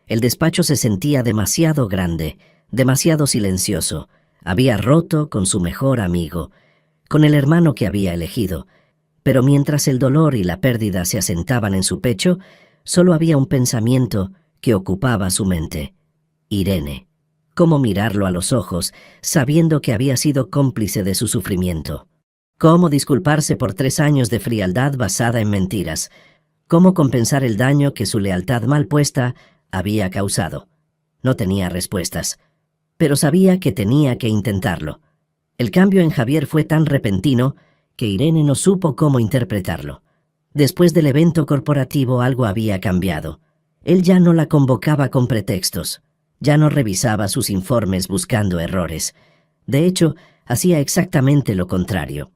El despacho se sentía demasiado grande, demasiado silencioso. Había roto con su mejor amigo, con el hermano que había elegido. Pero mientras el dolor y la pérdida se asentaban en su pecho, solo había un pensamiento que ocupaba su mente. Irene. Cómo mirarlo a los ojos, sabiendo que había sido cómplice de su sufrimiento. Cómo disculparse por 3 años de frialdad basada en mentiras. Cómo compensar el daño que su lealtad mal puesta había causado. No tenía respuestas, pero sabía que tenía que intentarlo. El cambio en Javier fue tan repentino que Irene no supo cómo interpretarlo. Después del evento corporativo algo había cambiado. Él ya no la convocaba con pretextos. Ya no revisaba sus informes buscando errores. De hecho, hacía exactamente lo contrario.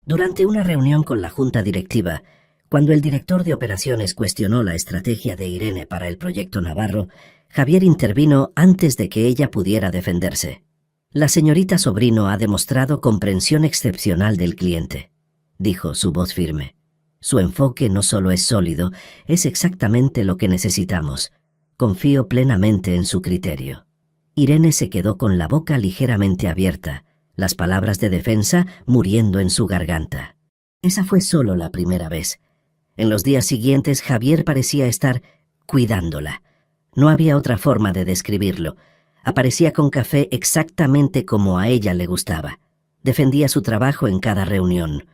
Durante una reunión con la junta directiva, cuando el director de operaciones cuestionó la estrategia de Irene para el proyecto Navarro, Javier intervino antes de que ella pudiera defenderse. La señorita Sobrino ha demostrado comprensión excepcional del cliente, dijo su voz firme. Su enfoque no solo es sólido, es exactamente lo que necesitamos. Confío plenamente en su criterio. Irene se quedó con la boca ligeramente abierta, las palabras de defensa muriendo en su garganta. Esa fue solo la primera vez. En los días siguientes Javier parecía estar cuidándola. No había otra forma de describirlo. Aparecía con café exactamente como a ella le gustaba. Defendía su trabajo en cada reunión.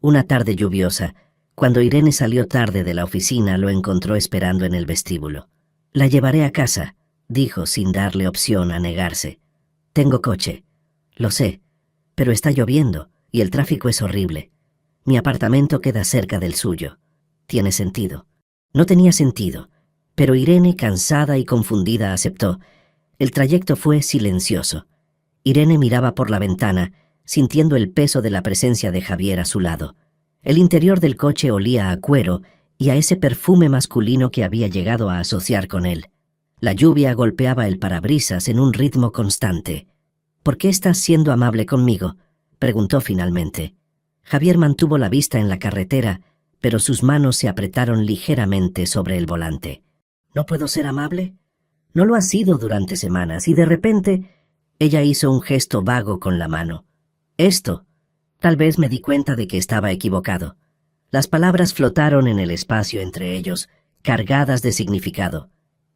Una tarde lluviosa, cuando Irene salió tarde de la oficina, lo encontró esperando en el vestíbulo. «La llevaré a casa», dijo sin darle opción a negarse. «Tengo coche. Lo sé, pero está lloviendo y el tráfico es horrible. Mi apartamento queda cerca del suyo. Tiene sentido». No tenía sentido, pero Irene, cansada y confundida, aceptó. El trayecto fue silencioso. Irene miraba por la ventana, sintiendo el peso de la presencia de Javier a su lado. El interior del coche olía a cuero y a ese perfume masculino que había llegado a asociar con él. La lluvia golpeaba el parabrisas en un ritmo constante. «¿Por qué estás siendo amable conmigo?», preguntó finalmente. Javier mantuvo la vista en la carretera, pero sus manos se apretaron ligeramente sobre el volante. «¿No puedo ser amable? No lo has sido durante semanas y de repente…» Ella hizo un gesto vago con la mano. «Esto…» Tal vez me di cuenta de que estaba equivocado. Las palabras flotaron en el espacio entre ellos, cargadas de significado.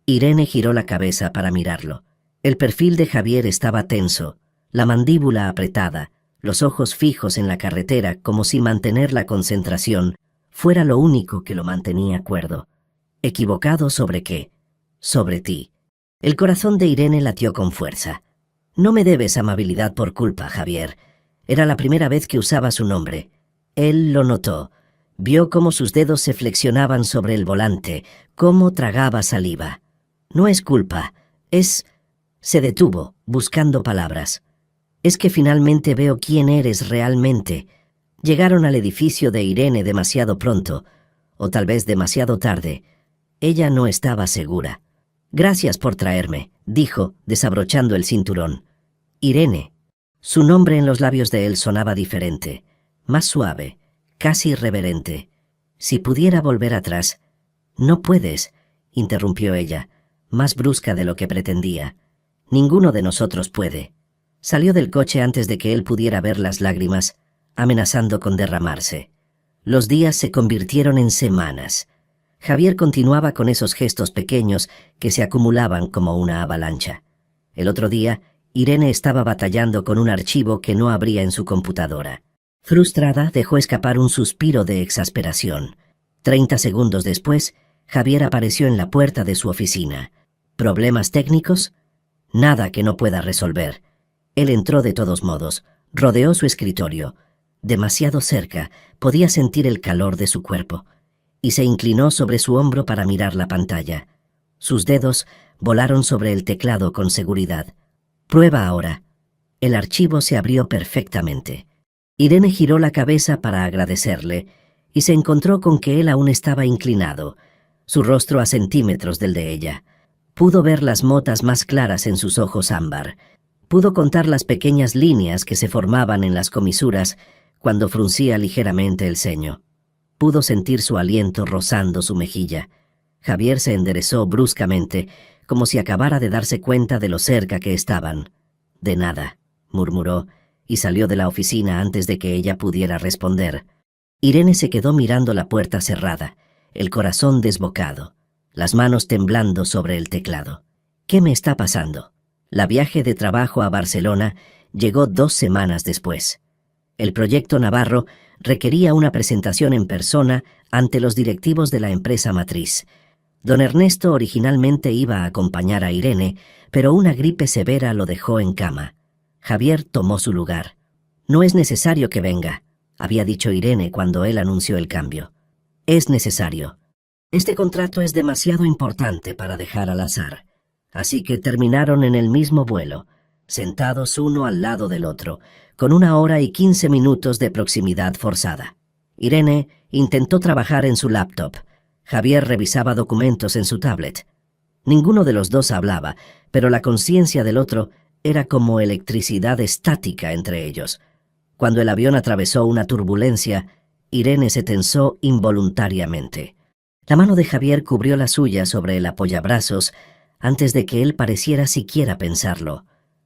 Irene giró la cabeza para mirarlo. El perfil de Javier estaba tenso, la mandíbula apretada, los ojos fijos en la carretera como si mantener la concentración fuera lo único que lo mantenía cuerdo. ¿Equivocado sobre qué? Sobre ti. El corazón de Irene latió con fuerza. «No me debes amabilidad por culpa, Javier». Era la primera vez que usaba su nombre. Él lo notó. Vio cómo sus dedos se flexionaban sobre el volante, cómo tragaba saliva. «No es culpa, es…» Se detuvo, buscando palabras. «Es que finalmente veo quién eres realmente». Llegaron al edificio de Irene demasiado pronto, o tal vez demasiado tarde. Ella no estaba segura. «Gracias por traerme», dijo, desabrochando el cinturón. «Irene». Su nombre en los labios de él sonaba diferente, más suave, casi reverente. «Si pudiera volver atrás…» «No puedes», interrumpió ella, más brusca de lo que pretendía. «Ninguno de nosotros puede». Salió del coche antes de que él pudiera ver las lágrimas, amenazando con derramarse. Los días se convirtieron en semanas. Javier continuaba con esos gestos pequeños que se acumulaban como una avalancha. El otro día, Irene estaba batallando con un archivo que no abría en su computadora. Frustrada, dejó escapar un suspiro de exasperación. 30 segundos después, Javier apareció en la puerta de su oficina. ¿Problemas técnicos? Nada que no pueda resolver. Él entró de todos modos, rodeó su escritorio. Demasiado cerca, podía sentir el calor de su cuerpo, y se inclinó sobre su hombro para mirar la pantalla. Sus dedos volaron sobre el teclado con seguridad. Prueba ahora. El archivo se abrió perfectamente. Irene giró la cabeza para agradecerle, y se encontró con que él aún estaba inclinado, su rostro a centímetros del de ella. Pudo ver las motas más claras en sus ojos ámbar. Pudo contar las pequeñas líneas que se formaban en las comisuras cuando fruncía ligeramente el ceño. Pudo sentir su aliento rozando su mejilla. Javier se enderezó bruscamente, como si acabara de darse cuenta de lo cerca que estaban. «De nada», murmuró, y salió de la oficina antes de que ella pudiera responder. Irene se quedó mirando la puerta cerrada, el corazón desbocado, las manos temblando sobre el teclado. ¿Qué me está pasando? La viaje de trabajo a Barcelona llegó 2 semanas después. El proyecto Navarro requería una presentación en persona ante los directivos de la empresa matriz. Don Ernesto originalmente iba a acompañar a Irene, pero una gripe severa lo dejó en cama. Javier tomó su lugar. «No es necesario que venga», había dicho Irene cuando él anunció el cambio. «Es necesario. Este contrato es demasiado importante para dejar al azar». Así que terminaron en el mismo vuelo, sentados uno al lado del otro, con 1 hora y 15 minutos de proximidad forzada. Irene intentó trabajar en su laptop. Javier revisaba documentos en su tablet. Ninguno de los dos hablaba, pero la conciencia del otro era como electricidad estática entre ellos. Cuando el avión atravesó una turbulencia, Irene se tensó involuntariamente. La mano de Javier cubrió la suya sobre el apoyabrazos antes de que él pareciera siquiera pensarlo.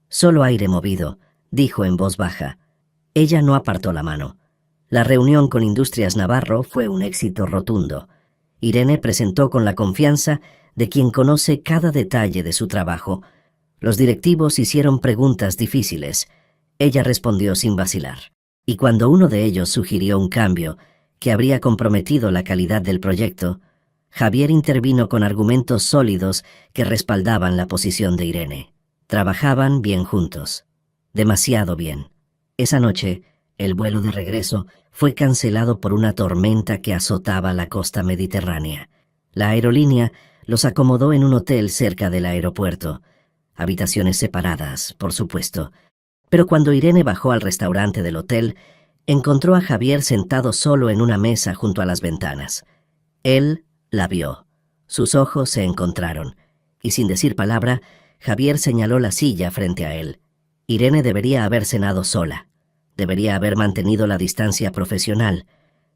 «Solo aire movido», dijo en voz baja. Ella no apartó la mano. La reunión con Industrias Navarro fue un éxito rotundo. Irene presentó con la confianza de quien conoce cada detalle de su trabajo. Los directivos hicieron preguntas difíciles. Ella respondió sin vacilar. Y cuando uno de ellos sugirió un cambio que habría comprometido la calidad del proyecto, Javier intervino con argumentos sólidos que respaldaban la posición de Irene. Trabajaban bien juntos. Demasiado bien. Esa noche, el vuelo de regreso fue cancelado por una tormenta que azotaba la costa mediterránea. La aerolínea los acomodó en un hotel cerca del aeropuerto. Habitaciones separadas, por supuesto. Pero cuando Irene bajó al restaurante del hotel, encontró a Javier sentado solo en una mesa junto a las ventanas. Él la vio. Sus ojos se encontraron, y sin decir palabra, Javier señaló la silla frente a él. Irene debería haber cenado sola. Debería haber mantenido la distancia profesional,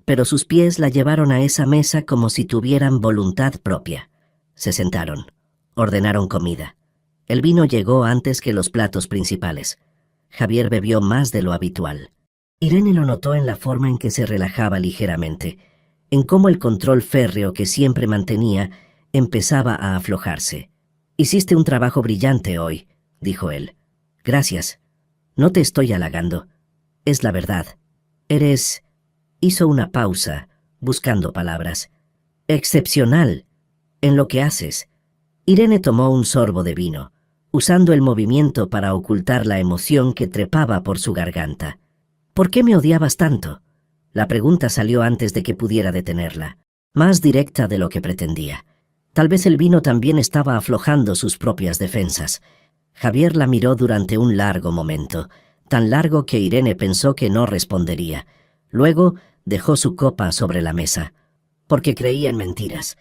pero sus pies la llevaron a esa mesa como si tuvieran voluntad propia. Se sentaron. Ordenaron comida. El vino llegó antes que los platos principales. Javier bebió más de lo habitual. Irene lo notó en la forma en que se relajaba ligeramente, en cómo el control férreo que siempre mantenía empezaba a aflojarse. «Hiciste un trabajo brillante hoy», dijo él. «Gracias. No te estoy halagando. Es la verdad. Eres...» Hizo una pausa, buscando palabras. «Excepcional en lo que haces». Irene tomó un sorbo de vino, usando el movimiento para ocultar la emoción que trepaba por su garganta. «¿Por qué me odiabas tanto?». La pregunta salió antes de que pudiera detenerla, más directa de lo que pretendía. Tal vez el vino también estaba aflojando sus propias defensas. Javier la miró durante un largo momento, tan largo que Irene pensó que no respondería. Luego dejó su copa sobre la mesa. «Porque creía en mentiras,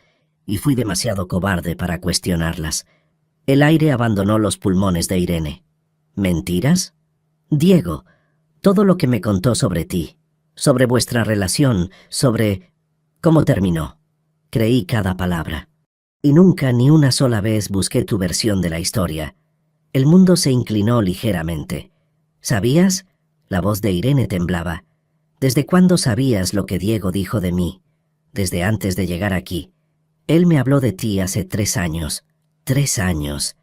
y fui demasiado cobarde para cuestionarlas». El aire abandonó los pulmones de Irene. «¿Mentiras?». «Diego, todo lo que me contó sobre ti, sobre vuestra relación, sobre... ¿Cómo terminó?». Creí cada palabra. Y nunca ni una sola vez busqué tu versión de la historia. El mundo se inclinó ligeramente. «¿Sabías?». La voz de Irene temblaba. «¿Desde cuándo sabías lo que Diego dijo de mí?». «Desde antes de llegar aquí. Él me habló de ti hace 3 años». 3 años.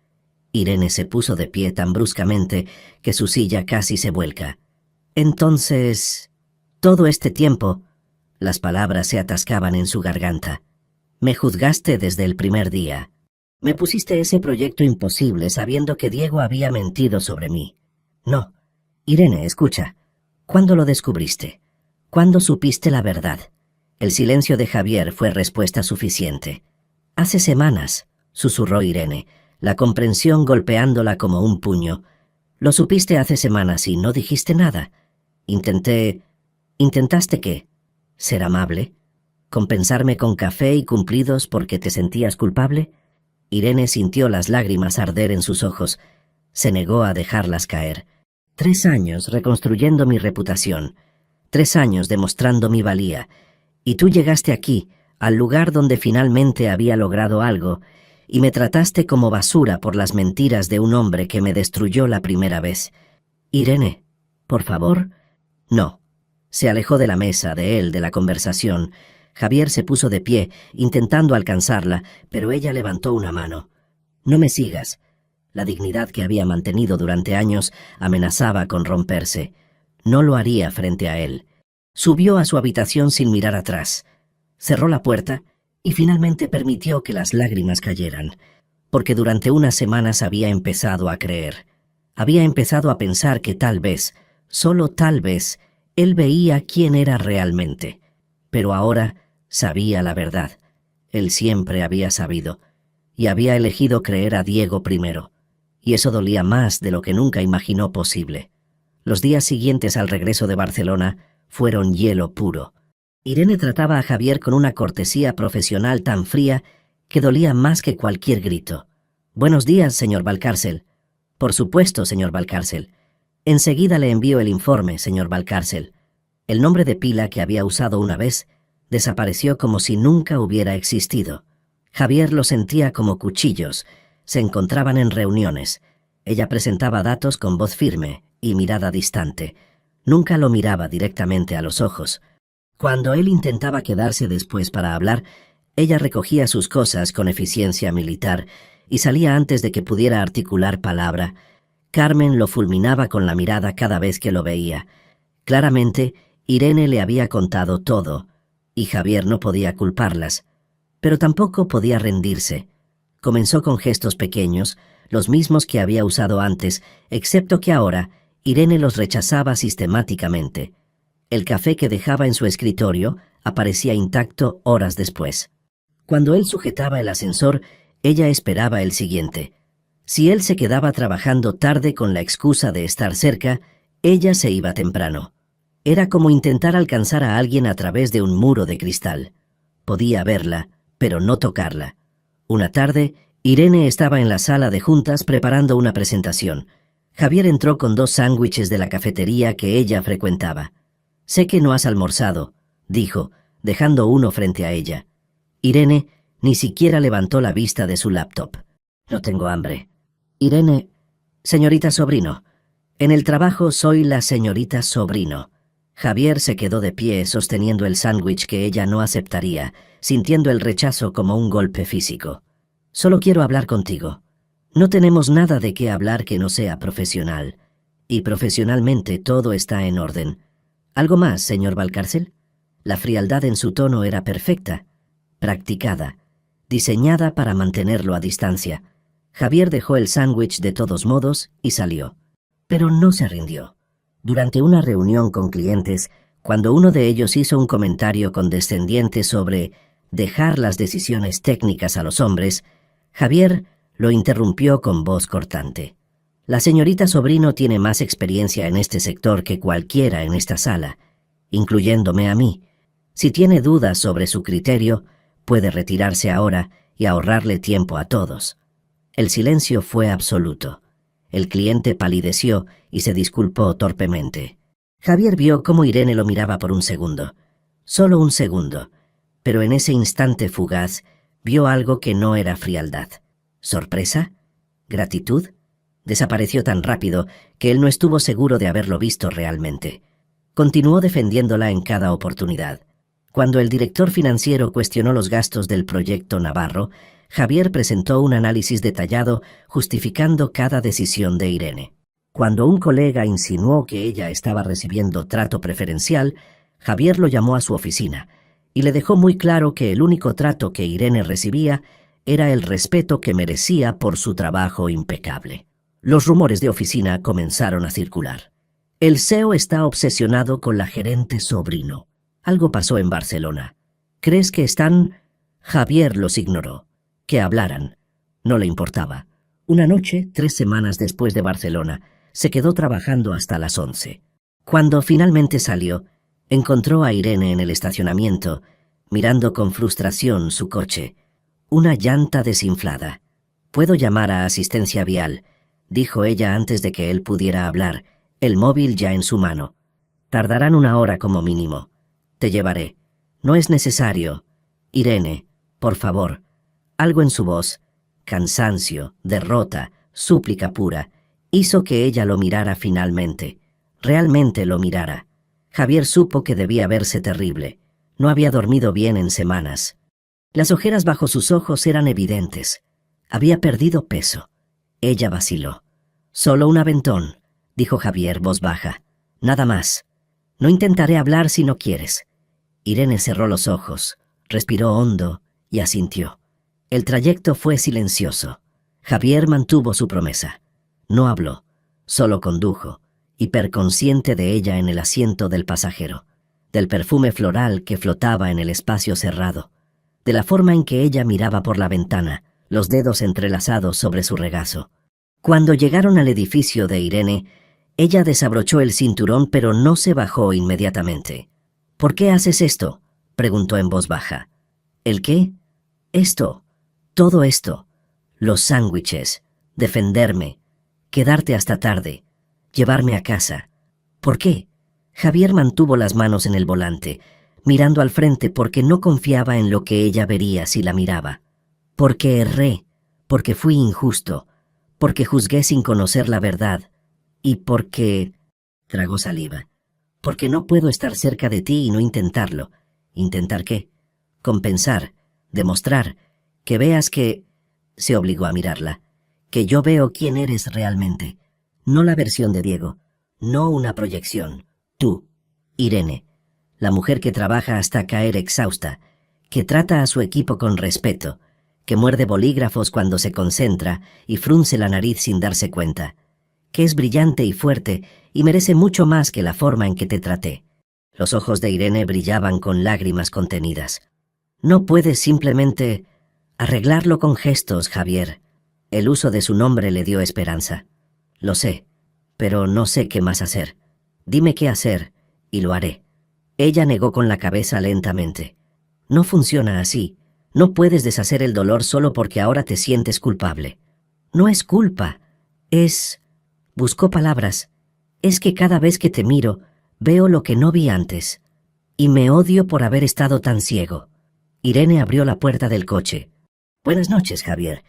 Irene se puso de pie tan bruscamente que su silla casi se vuelca. «Entonces, Todo este tiempo, las palabras se atascaban en su garganta. Me juzgaste desde el primer día. Me pusiste ese proyecto imposible sabiendo que Diego había mentido sobre mí. No. Irene, escucha. ¿Cuándo lo descubriste? ¿Cuándo supiste la verdad? El silencio de Javier fue respuesta suficiente. Hace semanas, susurró Irene, la comprensión golpeándola como un puño. Lo supiste hace semanas y no dijiste nada. ¿Intentaste qué? ¿Ser amable? ¿Compensarme con café y cumplidos porque te sentías culpable? Irene sintió las lágrimas arder en sus ojos. Se negó a dejarlas caer. 3 años reconstruyendo mi reputación. 3 años demostrando mi valía. Y tú llegaste aquí, al lugar donde finalmente había logrado algo, y me trataste como basura por las mentiras de un hombre que me destruyó la primera vez. Irene, por favor. No. Se alejó de la mesa, de él, de la conversación. Javier se puso de pie, intentando alcanzarla, pero ella levantó una mano. No me sigas. La dignidad que había mantenido durante años amenazaba con romperse. No lo haría frente a él. Subió a su habitación sin mirar atrás. Cerró la puerta y finalmente permitió que las lágrimas cayeran, porque durante unas semanas había empezado a creer. Había empezado a pensar que tal vez, solo tal vez, él veía quién era realmente. Pero ahora sabía la verdad. Él siempre había sabido, y había elegido creer a Diego primero, y eso dolía más de lo que nunca imaginó posible. Los días siguientes al regreso de Barcelona fueron hielo puro. Irene trataba a Javier con una cortesía profesional tan fría que dolía más que cualquier grito. «Buenos días, señor Valcárcel». «Por supuesto, señor Valcárcel. Enseguida le envío el informe, señor Valcárcel». El nombre de pila que había usado una vez desapareció como si nunca hubiera existido. Javier lo sentía como cuchillos. Se encontraban en reuniones. Ella presentaba datos con voz firme y mirada distante. Nunca lo miraba directamente a los ojos. Cuando él intentaba quedarse después para hablar, ella recogía sus cosas con eficiencia militar y salía antes de que pudiera articular palabra. Carmen lo fulminaba con la mirada cada vez que lo veía. Claramente, Irene le había contado todo, y Javier no podía culparlas, pero tampoco podía rendirse. Comenzó con gestos pequeños, los mismos que había usado antes, excepto que ahora Irene los rechazaba sistemáticamente. El café que dejaba en su escritorio aparecía intacto horas después. Cuando él sujetaba el ascensor, ella esperaba el siguiente. Si él se quedaba trabajando tarde con la excusa de estar cerca, ella se iba temprano. Era como intentar alcanzar a alguien a través de un muro de cristal. Podía verla, pero no tocarla. Una tarde, Irene estaba en la sala de juntas preparando una presentación. Javier entró con 2 sándwiches de la cafetería que ella frecuentaba. «Sé que no has almorzado», dijo, dejando uno frente a ella. Irene ni siquiera levantó la vista de su laptop. «No tengo hambre». «Irene, señorita Sobrino. En el trabajo soy la señorita Sobrino». Javier se quedó de pie sosteniendo el sándwich que ella no aceptaría, sintiendo el rechazo como un golpe físico. «Solo quiero hablar contigo. No tenemos nada de qué hablar que no sea profesional. Y profesionalmente todo está en orden. ¿Algo más, señor Valcárcel?» La frialdad en su tono era perfecta, practicada, diseñada para mantenerlo a distancia. Javier dejó el sándwich de todos modos y salió. Pero no se rindió. Durante una reunión con clientes, cuando uno de ellos hizo un comentario condescendiente sobre dejar las decisiones técnicas a los hombres, Javier lo interrumpió con voz cortante. «La señorita Sobrino tiene más experiencia en este sector que cualquiera en esta sala, incluyéndome a mí. Si tiene dudas sobre su criterio, puede retirarse ahora y ahorrarle tiempo a todos». El silencio fue absoluto. El cliente palideció y se disculpó torpemente. Javier vio cómo Irene lo miraba por un segundo. Solo un segundo. Pero en ese instante fugaz, vio algo que no era frialdad. ¿Sorpresa? ¿Gratitud? Desapareció tan rápido que él no estuvo seguro de haberlo visto realmente. Continuó defendiéndola en cada oportunidad. Cuando el director financiero cuestionó los gastos del proyecto Navarro, Javier presentó un análisis detallado justificando cada decisión de Irene. Cuando un colega insinuó que ella estaba recibiendo trato preferencial, Javier lo llamó a su oficina y le dejó muy claro que el único trato que Irene recibía era el respeto que merecía por su trabajo impecable. Los rumores de oficina comenzaron a circular. El CEO está obsesionado con la gerente Sobrino. Algo pasó en Barcelona. ¿Crees que están...? Javier los ignoró. Que hablaran. No le importaba. Una noche, 3 semanas después de Barcelona, se quedó trabajando hasta las 11. Cuando finalmente salió, encontró a Irene en el estacionamiento, mirando con frustración su coche. Una llanta desinflada. «Puedo llamar a asistencia vial», dijo ella antes de que él pudiera hablar, el móvil ya en su mano. «Tardarán 1 hora como mínimo. Te llevaré. No es necesario. Irene, por favor». Algo en su voz, cansancio, derrota, súplica pura, hizo que ella lo mirara finalmente. Realmente lo mirara. Javier supo que debía verse terrible. No había dormido bien en semanas. Las ojeras bajo sus ojos eran evidentes. Había perdido peso. Ella vaciló. «Solo un aventón», dijo Javier, voz baja. «Nada más. No intentaré hablar si no quieres». Irene cerró los ojos, respiró hondo y asintió. El trayecto fue silencioso. Javier mantuvo su promesa. No habló, solo condujo, hiperconsciente de ella en el asiento del pasajero, del perfume floral que flotaba en el espacio cerrado, de la forma en que ella miraba por la ventana, los dedos entrelazados sobre su regazo. Cuando llegaron al edificio de Irene, ella desabrochó el cinturón pero no se bajó inmediatamente. «¿Por qué haces esto?», preguntó en voz baja. «¿El qué?». «Esto. Todo esto. Los sándwiches. Defenderme. Quedarte hasta tarde. Llevarme a casa. ¿Por qué?». Javier mantuvo las manos en el volante, mirando al frente porque no confiaba en lo que ella vería si la miraba. «Porque erré. Porque fui injusto. Porque juzgué sin conocer la verdad. Y porque...». Tragó saliva. «Porque no puedo estar cerca de ti y no intentarlo». «¿Intentar qué?». «Compensar. Demostrar. Que veas que...». Se obligó a mirarla. «Que yo veo quién eres realmente. No la versión de Diego. No una proyección. Tú, Irene. La mujer que trabaja hasta caer exhausta. Que trata a su equipo con respeto. Que muerde bolígrafos cuando se concentra y frunce la nariz sin darse cuenta. Que es brillante y fuerte y merece mucho más que la forma en que te traté». Los ojos de Irene brillaban con lágrimas contenidas. «No puedes simplemente arreglarlo con gestos, Javier». El uso de su nombre le dio esperanza. «Lo sé, pero no sé qué más hacer. Dime qué hacer y lo haré». Ella negó con la cabeza lentamente. «No funciona así. No puedes deshacer el dolor solo porque ahora te sientes culpable». «No es culpa. Es...». Buscó palabras. «Es que cada vez que te miro, veo lo que no vi antes. Y me odio por haber estado tan ciego». Irene abrió la puerta del coche. «Buenas noches, Javier».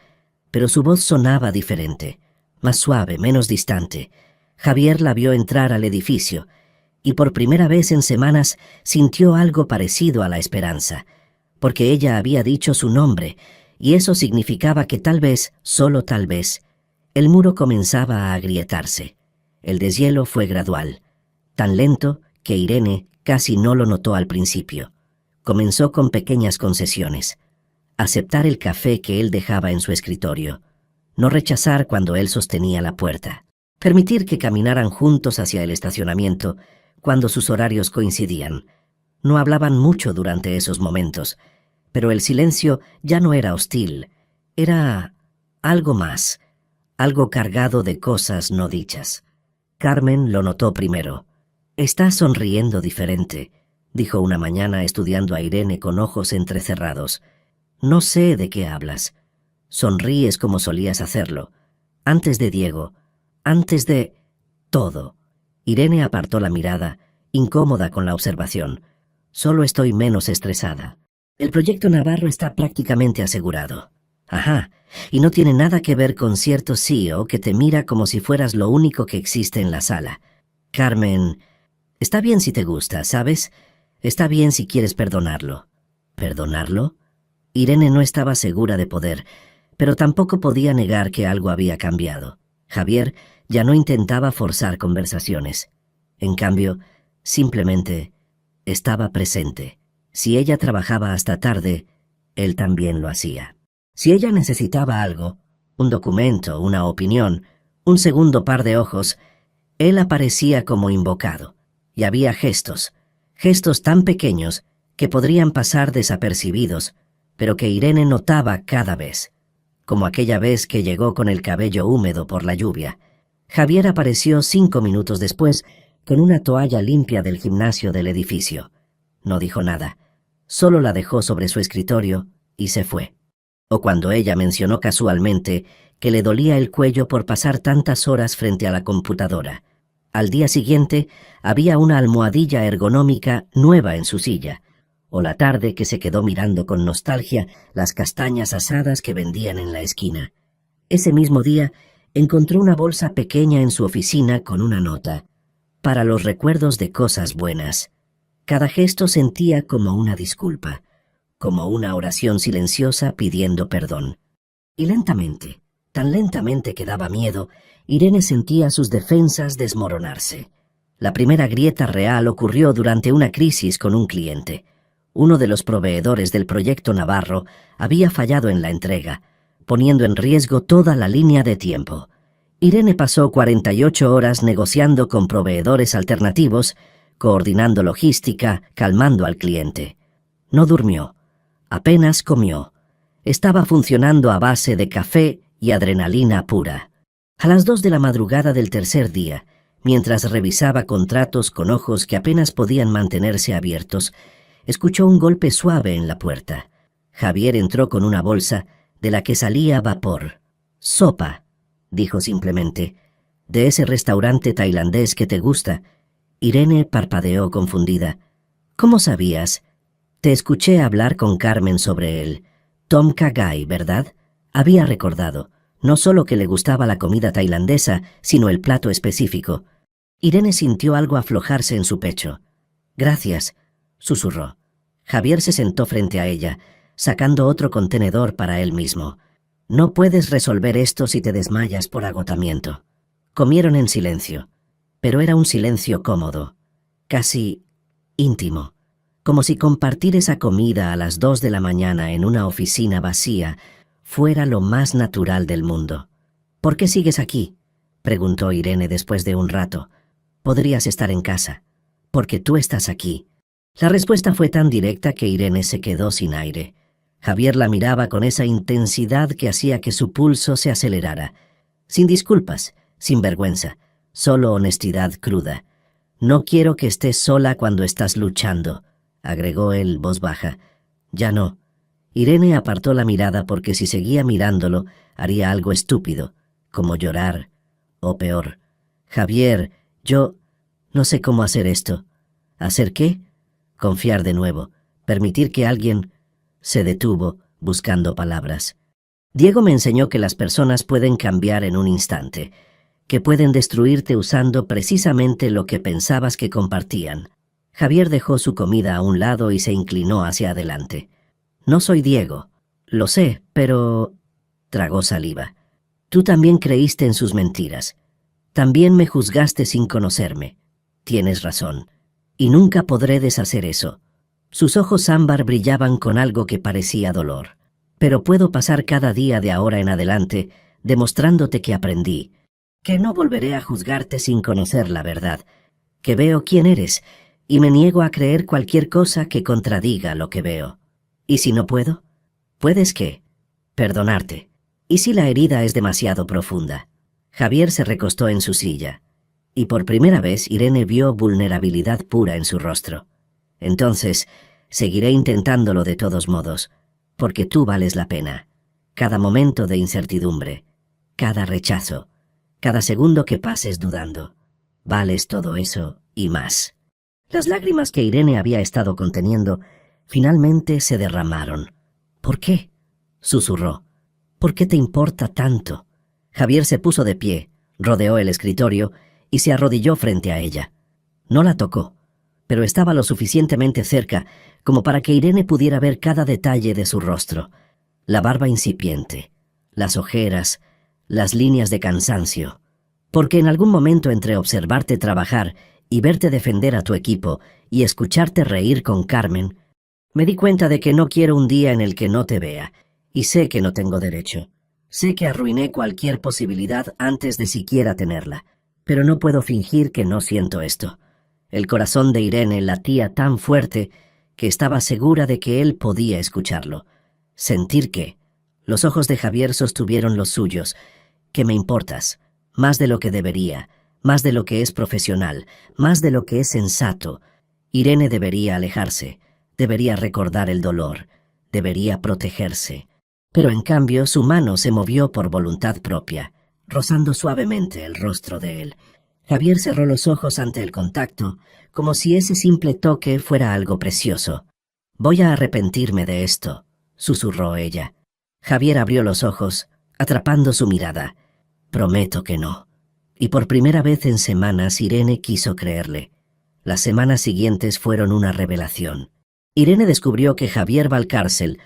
Pero su voz sonaba diferente, más suave, menos distante. Javier la vio entrar al edificio, y por primera vez en semanas sintió algo parecido a la esperanza, porque ella había dicho su nombre, y eso significaba que tal vez, solo tal vez, el muro comenzaba a agrietarse. El deshielo fue gradual, tan lento que Irene casi no lo notó al principio. Comenzó con pequeñas concesiones. Aceptar el café que él dejaba en su escritorio. No rechazar cuando él sostenía la puerta. Permitir que caminaran juntos hacia el estacionamiento cuando sus horarios coincidían. No hablaban mucho durante esos momentos, pero el silencio ya no era hostil. Era algo más, algo cargado de cosas no dichas. Carmen lo notó primero. «Estás sonriendo diferente», dijo una mañana estudiando a Irene con ojos entrecerrados. «No sé de qué hablas. Sonríes como solías hacerlo. Antes de Diego. Antes de... todo». Irene apartó la mirada, incómoda con la observación. «Solo estoy menos estresada. El proyecto Navarro está prácticamente asegurado». «Ajá. Y no tiene nada que ver con cierto CEO que te mira como si fueras lo único que existe en la sala». «Carmen, está bien si te gusta, ¿sabes? Está bien si quieres perdonarlo». ¿Perdonarlo? Irene no estaba segura de poder, pero tampoco podía negar que algo había cambiado. Javier ya no intentaba forzar conversaciones. En cambio, simplemente estaba presente. Si ella trabajaba hasta tarde, él también lo hacía. Si ella necesitaba algo, un documento, una opinión, un segundo par de ojos, él aparecía como invocado. Y había gestos tan pequeños que podrían pasar desapercibidos, pero que Irene notaba cada vez. Como aquella vez que llegó con el cabello húmedo por la lluvia. Javier apareció 5 minutos después con una toalla limpia del gimnasio del edificio. No dijo nada, solo la dejó sobre su escritorio y se fue. O cuando ella mencionó casualmente que le dolía el cuello por pasar tantas horas frente a la computadora. Al día siguiente había una almohadilla ergonómica nueva en su silla, o la tarde que se quedó mirando con nostalgia las castañas asadas que vendían en la esquina. Ese mismo día encontró una bolsa pequeña en su oficina con una nota. Para los recuerdos de cosas buenas. Cada gesto sentía como una disculpa, como una oración silenciosa pidiendo perdón. Y lentamente, tan lentamente que daba miedo, Irene sentía sus defensas desmoronarse. La primera grieta real ocurrió durante una crisis con un cliente. Uno de los proveedores del proyecto Navarro había fallado en la entrega, poniendo en riesgo toda la línea de tiempo. Irene pasó 48 horas negociando con proveedores alternativos, coordinando logística, calmando al cliente. No durmió, apenas comió. Estaba funcionando a base de café y adrenalina pura. A las 2 de la madrugada del tercer día, mientras revisaba contratos con ojos que apenas podían mantenerse abiertos, escuchó un golpe suave en la puerta. Javier entró con una bolsa de la que salía vapor. «Sopa», dijo simplemente, «de ese restaurante tailandés que te gusta». Irene parpadeó confundida. «¿Cómo sabías?» «Te escuché hablar con Carmen sobre él. Tom Kha Gai, ¿verdad?» Había recordado, no solo que le gustaba la comida tailandesa, sino el plato específico. Irene sintió algo aflojarse en su pecho. «Gracias», susurró. Javier se sentó frente a ella, sacando otro contenedor para él mismo. «No puedes resolver esto si te desmayas por agotamiento». Comieron en silencio, pero era un silencio cómodo, casi íntimo, como si compartir esa comida a las 2 de la mañana en una oficina vacía fuera lo más natural del mundo. «¿Por qué sigues aquí?», preguntó Irene después de un rato. «Podrías estar en casa, porque tú estás aquí». La respuesta fue tan directa que Irene se quedó sin aire. Javier la miraba con esa intensidad que hacía que su pulso se acelerara. Sin disculpas, sin vergüenza, solo honestidad cruda. «No quiero que estés sola cuando estás luchando», agregó él, voz baja. «Ya no». Irene apartó la mirada porque si seguía mirándolo, haría algo estúpido, como llorar, o peor. «Javier, yo no sé cómo hacer esto». «¿Hacer qué?» «Confiar de nuevo, permitir que alguien...» Se detuvo, buscando palabras. «Diego me enseñó que las personas pueden cambiar en un instante, que pueden destruirte usando precisamente lo que pensabas que compartían». Javier dejó su comida a un lado y se inclinó hacia adelante. «No soy Diego. Lo sé, pero...» Tragó saliva. «Tú también creíste en sus mentiras. También me juzgaste sin conocerme. Tienes razón. Y nunca podré deshacer eso». Sus ojos ámbar brillaban con algo que parecía dolor. «Pero puedo pasar cada día de ahora en adelante demostrándote que aprendí, que no volveré a juzgarte sin conocer la verdad, que veo quién eres y me niego a creer cualquier cosa que contradiga lo que veo. ¿Y si no puedo? ¿Puedes qué? Perdonarte. ¿Y si la herida es demasiado profunda?» Javier se recostó en su silla, y por primera vez Irene vio vulnerabilidad pura en su rostro. «Entonces, seguiré intentándolo de todos modos, porque tú vales la pena. Cada momento de incertidumbre, cada rechazo, cada segundo que pases dudando. Vales todo eso y más». Las lágrimas que Irene había estado conteniendo finalmente se derramaron. «¿Por qué?», susurró. «¿Por qué te importa tanto?». Javier se puso de pie, rodeó el escritorio y se arrodilló frente a ella. No la tocó, pero estaba lo suficientemente cerca como para que Irene pudiera ver cada detalle de su rostro. La barba incipiente, las ojeras, las líneas de cansancio. Porque en algún momento entre observarte trabajar y verte defender a tu equipo y escucharte reír con Carmen, me di cuenta de que no quiero un día en el que no te vea, y sé que no tengo derecho. Sé que arruiné cualquier posibilidad antes de siquiera tenerla, pero no puedo fingir que no siento esto. El corazón de Irene latía tan fuerte que estaba segura de que él podía escucharlo. Sentir que... Los ojos de Javier sostuvieron los suyos. Que me importas, más de lo que debería, más de lo que es profesional, más de lo que es sensato. Irene debería alejarse, debería recordar el dolor, debería protegerse. Pero en cambio su mano se movió por voluntad propia, rozando suavemente el rostro de él. Javier cerró los ojos ante el contacto, como si ese simple toque fuera algo precioso. «Voy a arrepentirme de esto», susurró ella. Javier abrió los ojos, atrapando su mirada. «Prometo que no». Y por primera vez en semanas Irene quiso creerle. Las semanas siguientes fueron una revelación. Irene descubrió que Javier Valcárcel,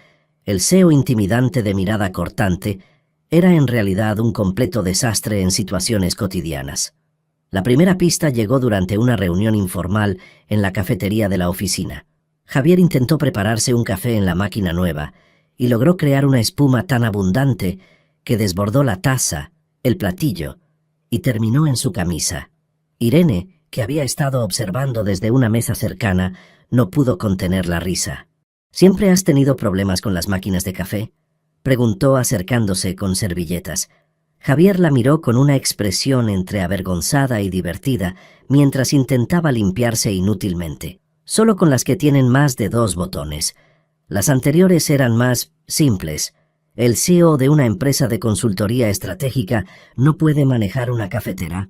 el CEO intimidante de mirada cortante, era en realidad un completo desastre en situaciones cotidianas. La primera pista llegó durante una reunión informal en la cafetería de la oficina. Javier intentó prepararse un café en la máquina nueva y logró crear una espuma tan abundante que desbordó la taza, el platillo, y terminó en su camisa. Irene, que había estado observando desde una mesa cercana, no pudo contener la risa. «¿Siempre has tenido problemas con las máquinas de café?», preguntó acercándose con servilletas. Javier la miró con una expresión entre avergonzada y divertida mientras intentaba limpiarse inútilmente. «Solo con las que tienen más de 2 botones. Las anteriores eran más simples. El CEO de una empresa de consultoría estratégica no puede manejar una cafetera.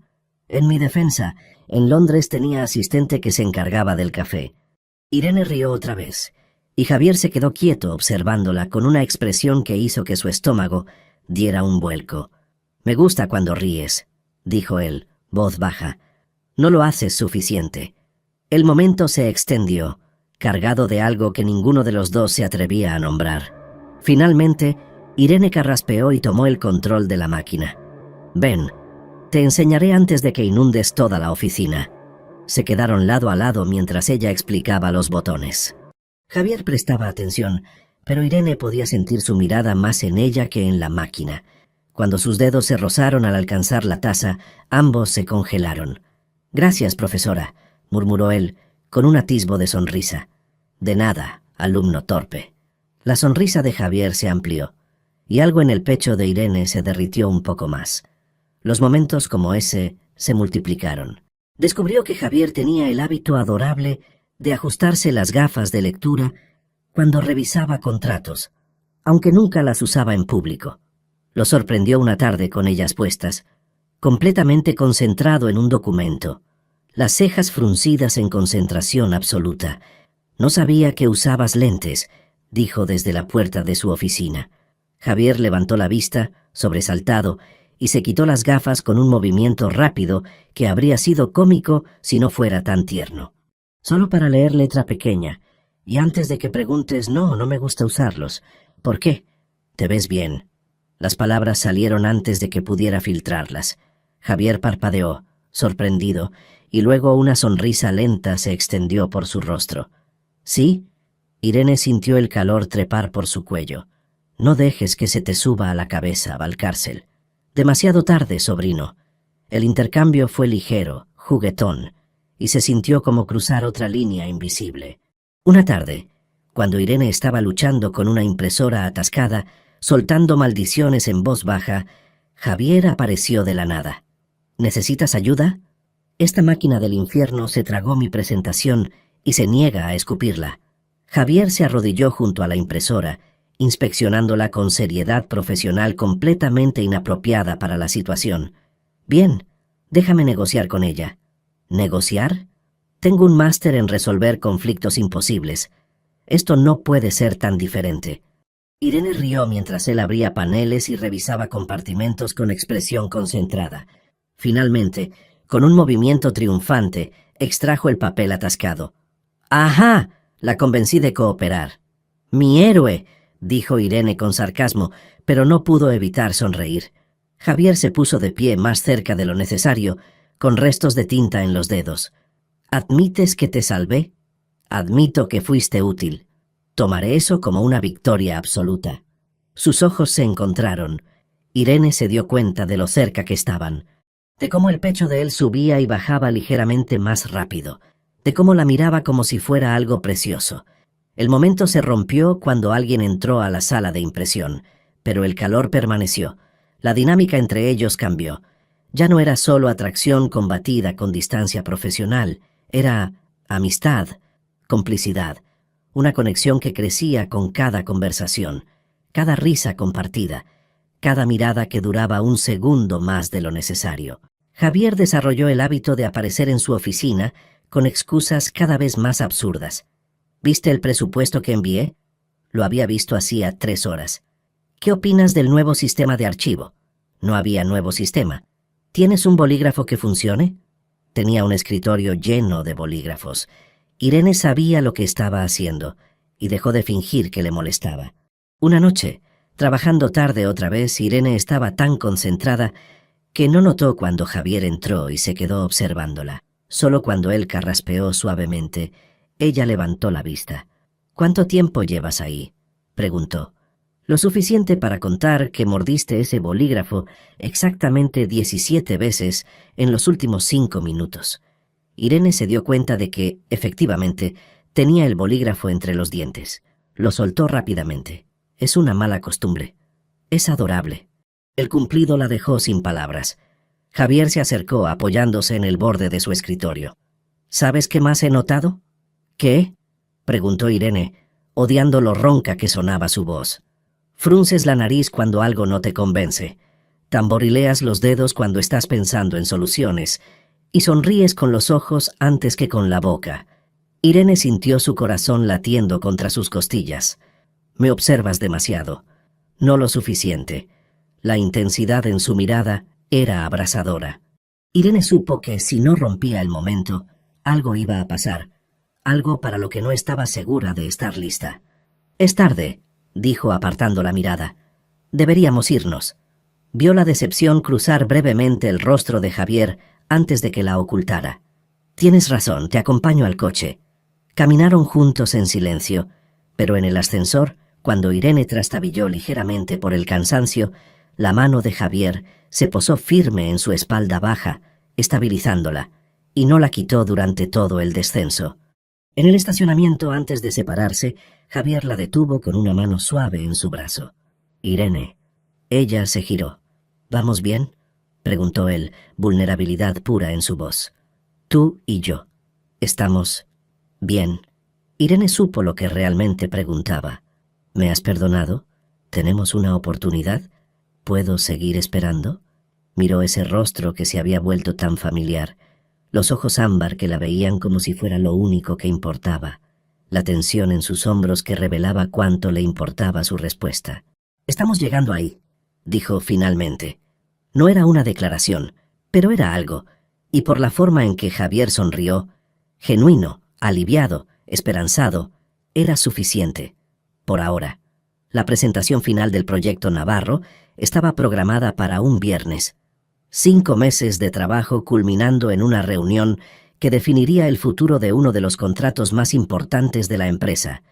En mi defensa, en Londres tenía asistente que se encargaba del café». Irene rió otra vez, y Javier se quedó quieto observándola con una expresión que hizo que su estómago diera un vuelco. «Me gusta cuando ríes», dijo él, voz baja. «No lo haces suficiente». El momento se extendió, cargado de algo que ninguno de los dos se atrevía a nombrar. Finalmente, Irene carraspeó y tomó el control de la máquina. «Ven, te enseñaré antes de que inundes toda la oficina». Se quedaron lado a lado mientras ella explicaba los botones. Javier prestaba atención, pero Irene podía sentir su mirada más en ella que en la máquina. Cuando sus dedos se rozaron al alcanzar la taza, ambos se congelaron. «Gracias, profesora», murmuró él, con un atisbo de sonrisa. «De nada, alumno torpe». La sonrisa de Javier se amplió, y algo en el pecho de Irene se derritió un poco más. Los momentos como ese se multiplicaron. Descubrió que Javier tenía el hábito adorable de ajustarse las gafas de lectura cuando revisaba contratos, aunque nunca las usaba en público. Lo sorprendió una tarde con ellas puestas, completamente concentrado en un documento, las cejas fruncidas en concentración absoluta. «No sabía que usabas lentes», dijo desde la puerta de su oficina. Javier levantó la vista, sobresaltado, y se quitó las gafas con un movimiento rápido que habría sido cómico si no fuera tan tierno. «Solo para leer letra pequeña, y antes de que preguntes, no me gusta usarlos. ¿Por qué? Te ves bien». Las palabras salieron antes de que pudiera filtrarlas. Javier parpadeó, sorprendido, y luego una sonrisa lenta se extendió por su rostro. «¿Sí?» Irene sintió el calor trepar por su cuello. «No dejes que se te suba a la cabeza, Valcárcel. Demasiado tarde, sobrino». El intercambio fue ligero, juguetón, y se sintió como cruzar otra línea invisible. Una tarde, cuando Irene estaba luchando con una impresora atascada, soltando maldiciones en voz baja, Javier apareció de la nada. «¿Necesitas ayuda? Esta máquina del infierno se tragó mi presentación y se niega a escupirla». Javier se arrodilló junto a la impresora, inspeccionándola con seriedad profesional completamente inapropiada para la situación. «Bien, déjame negociar con ella». «¿Negociar? Tengo un máster en resolver conflictos imposibles. Esto no puede ser tan diferente». Irene rió mientras él abría paneles y revisaba compartimentos con expresión concentrada. Finalmente, con un movimiento triunfante, extrajo el papel atascado. «¡Ajá!», la convencí de cooperar. «¡Mi héroe!», dijo Irene con sarcasmo, pero no pudo evitar sonreír. Javier se puso de pie más cerca de lo necesario, con restos de tinta en los dedos. ¿Admites que te salvé? Admito que fuiste útil. Tomaré eso como una victoria absoluta. Sus ojos se encontraron. Irene se dio cuenta de lo cerca que estaban, de cómo el pecho de él subía y bajaba ligeramente más rápido, de cómo la miraba como si fuera algo precioso. El momento se rompió cuando alguien entró a la sala de impresión, pero el calor permaneció. La dinámica entre ellos cambió. Ya no era solo atracción combatida con distancia profesional, era amistad, complicidad, una conexión que crecía con cada conversación, cada risa compartida, cada mirada que duraba un segundo más de lo necesario. Javier desarrolló el hábito de aparecer en su oficina con excusas cada vez más absurdas. ¿Viste el presupuesto que envié? Lo había visto hacía 3 horas. ¿Qué opinas del nuevo sistema de archivo? No había nuevo sistema. ¿Tienes un bolígrafo que funcione? Tenía un escritorio lleno de bolígrafos. Irene sabía lo que estaba haciendo y dejó de fingir que le molestaba. Una noche, trabajando tarde otra vez, Irene estaba tan concentrada que no notó cuando Javier entró y se quedó observándola. Solo cuando él carraspeó suavemente, ella levantó la vista. «¿Cuánto tiempo llevas ahí?», preguntó. «Lo suficiente para contar que mordiste ese bolígrafo exactamente 17 veces en los últimos 5 minutos». Irene se dio cuenta de que, efectivamente, tenía el bolígrafo entre los dientes. Lo soltó rápidamente. Es una mala costumbre. Es adorable. El cumplido la dejó sin palabras. Javier se acercó apoyándose en el borde de su escritorio. «¿Sabes qué más he notado?» «¿Qué?», preguntó Irene, odiando lo ronca que sonaba su voz. «Frunces la nariz cuando algo no te convence. Tamborileas los dedos cuando estás pensando en soluciones. Y sonríes con los ojos antes que con la boca». Irene sintió su corazón latiendo contra sus costillas. «Me observas demasiado. No lo suficiente». La intensidad en su mirada era abrasadora. Irene supo que si no rompía el momento, algo iba a pasar, algo para lo que no estaba segura de estar lista. «Es tarde», dijo apartando la mirada. «Deberíamos irnos». Vio la decepción cruzar brevemente el rostro de Javier antes de que la ocultara. «Tienes razón, te acompaño al coche». Caminaron juntos en silencio, pero en el ascensor, cuando Irene trastabilló ligeramente por el cansancio, la mano de Javier se posó firme en su espalda baja, estabilizándola, y no la quitó durante todo el descenso. En el estacionamiento, antes de separarse, Javier la detuvo con una mano suave en su brazo. «Irene». Ella se giró. «¿Vamos bien?», preguntó él, vulnerabilidad pura en su voz. «Tú y yo. Estamos bien». Irene supo lo que realmente preguntaba. «¿Me has perdonado? ¿Tenemos una oportunidad? ¿Puedo seguir esperando?». Miró ese rostro que se había vuelto tan familiar, los ojos ámbar que la veían como si fuera lo único que importaba, la tensión en sus hombros que revelaba cuánto le importaba su respuesta. «Estamos llegando ahí», dijo finalmente. No era una declaración, pero era algo, y por la forma en que Javier sonrió, genuino, aliviado, esperanzado, era suficiente. Por ahora. La presentación final del proyecto Navarro estaba programada para un viernes. 5 meses de trabajo culminando en una reunión que definiría el futuro de uno de los contratos más importantes de la empresa.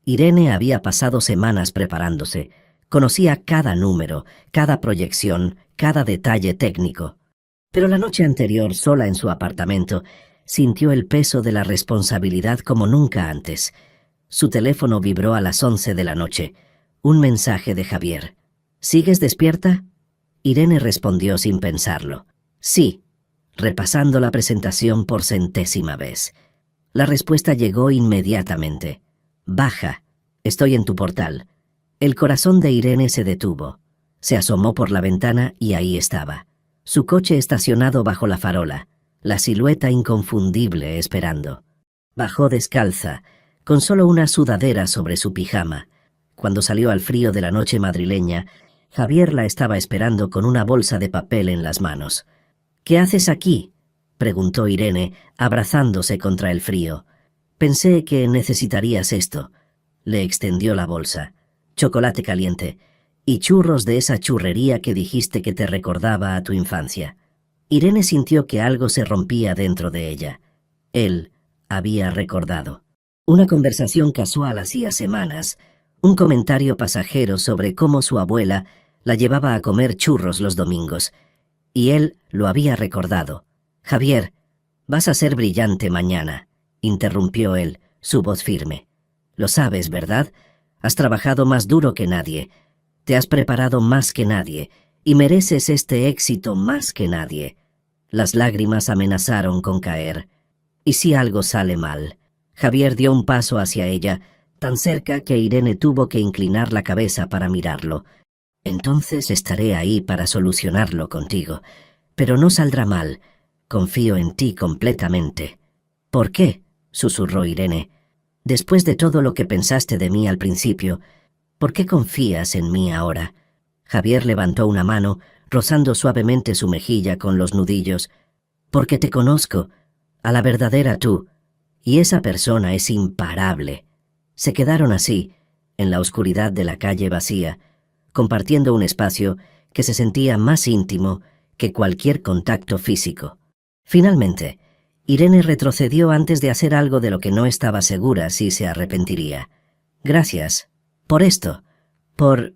Irene había pasado semanas preparándose. Conocía cada número, cada proyección, cada detalle técnico. Pero la noche anterior, sola en su apartamento, sintió el peso de la responsabilidad como nunca antes. Su teléfono vibró a las 11 de la noche. Un mensaje de Javier. «¿Sigues despierta?». Irene respondió sin pensarlo. «Sí», repasando la presentación por 100ª vez. La respuesta llegó inmediatamente. «Baja. Estoy en tu portal». El corazón de Irene se detuvo. Se asomó por la ventana y ahí estaba. Su coche estacionado bajo la farola, la silueta inconfundible esperando. Bajó descalza, con solo una sudadera sobre su pijama. Cuando salió al frío de la noche madrileña, Javier la estaba esperando con una bolsa de papel en las manos. «¿Qué haces aquí?», preguntó Irene, abrazándose contra el frío. «Pensé que necesitarías esto». Le extendió la bolsa. «Chocolate caliente y churros de esa churrería que dijiste que te recordaba a tu infancia». Irene sintió que algo se rompía dentro de ella. Él había recordado. Una conversación casual hacía semanas, un comentario pasajero sobre cómo su abuela la llevaba a comer churros los domingos, y él lo había recordado. «Javier, vas a ser brillante mañana», interrumpió él, su voz firme. «Lo sabes, ¿verdad? Has trabajado más duro que nadie, te has preparado más que nadie, y mereces este éxito más que nadie». Las lágrimas amenazaron con caer. ¿Y si algo sale mal? Javier dio un paso hacia ella, tan cerca que Irene tuvo que inclinar la cabeza para mirarlo. «Entonces estaré ahí para solucionarlo contigo. Pero no saldrá mal. Confío en ti completamente». «¿Por qué?», susurró Irene. «Después de todo lo que pensaste de mí al principio, ¿por qué confías en mí ahora?». Javier levantó una mano, rozando suavemente su mejilla con los nudillos. «Porque te conozco, a la verdadera tú, y esa persona es imparable». Se quedaron así, en la oscuridad de la calle vacía, compartiendo un espacio que se sentía más íntimo que cualquier contacto físico. Finalmente, Irene retrocedió antes de hacer algo de lo que no estaba segura si se arrepentiría. «Gracias. Por esto. Por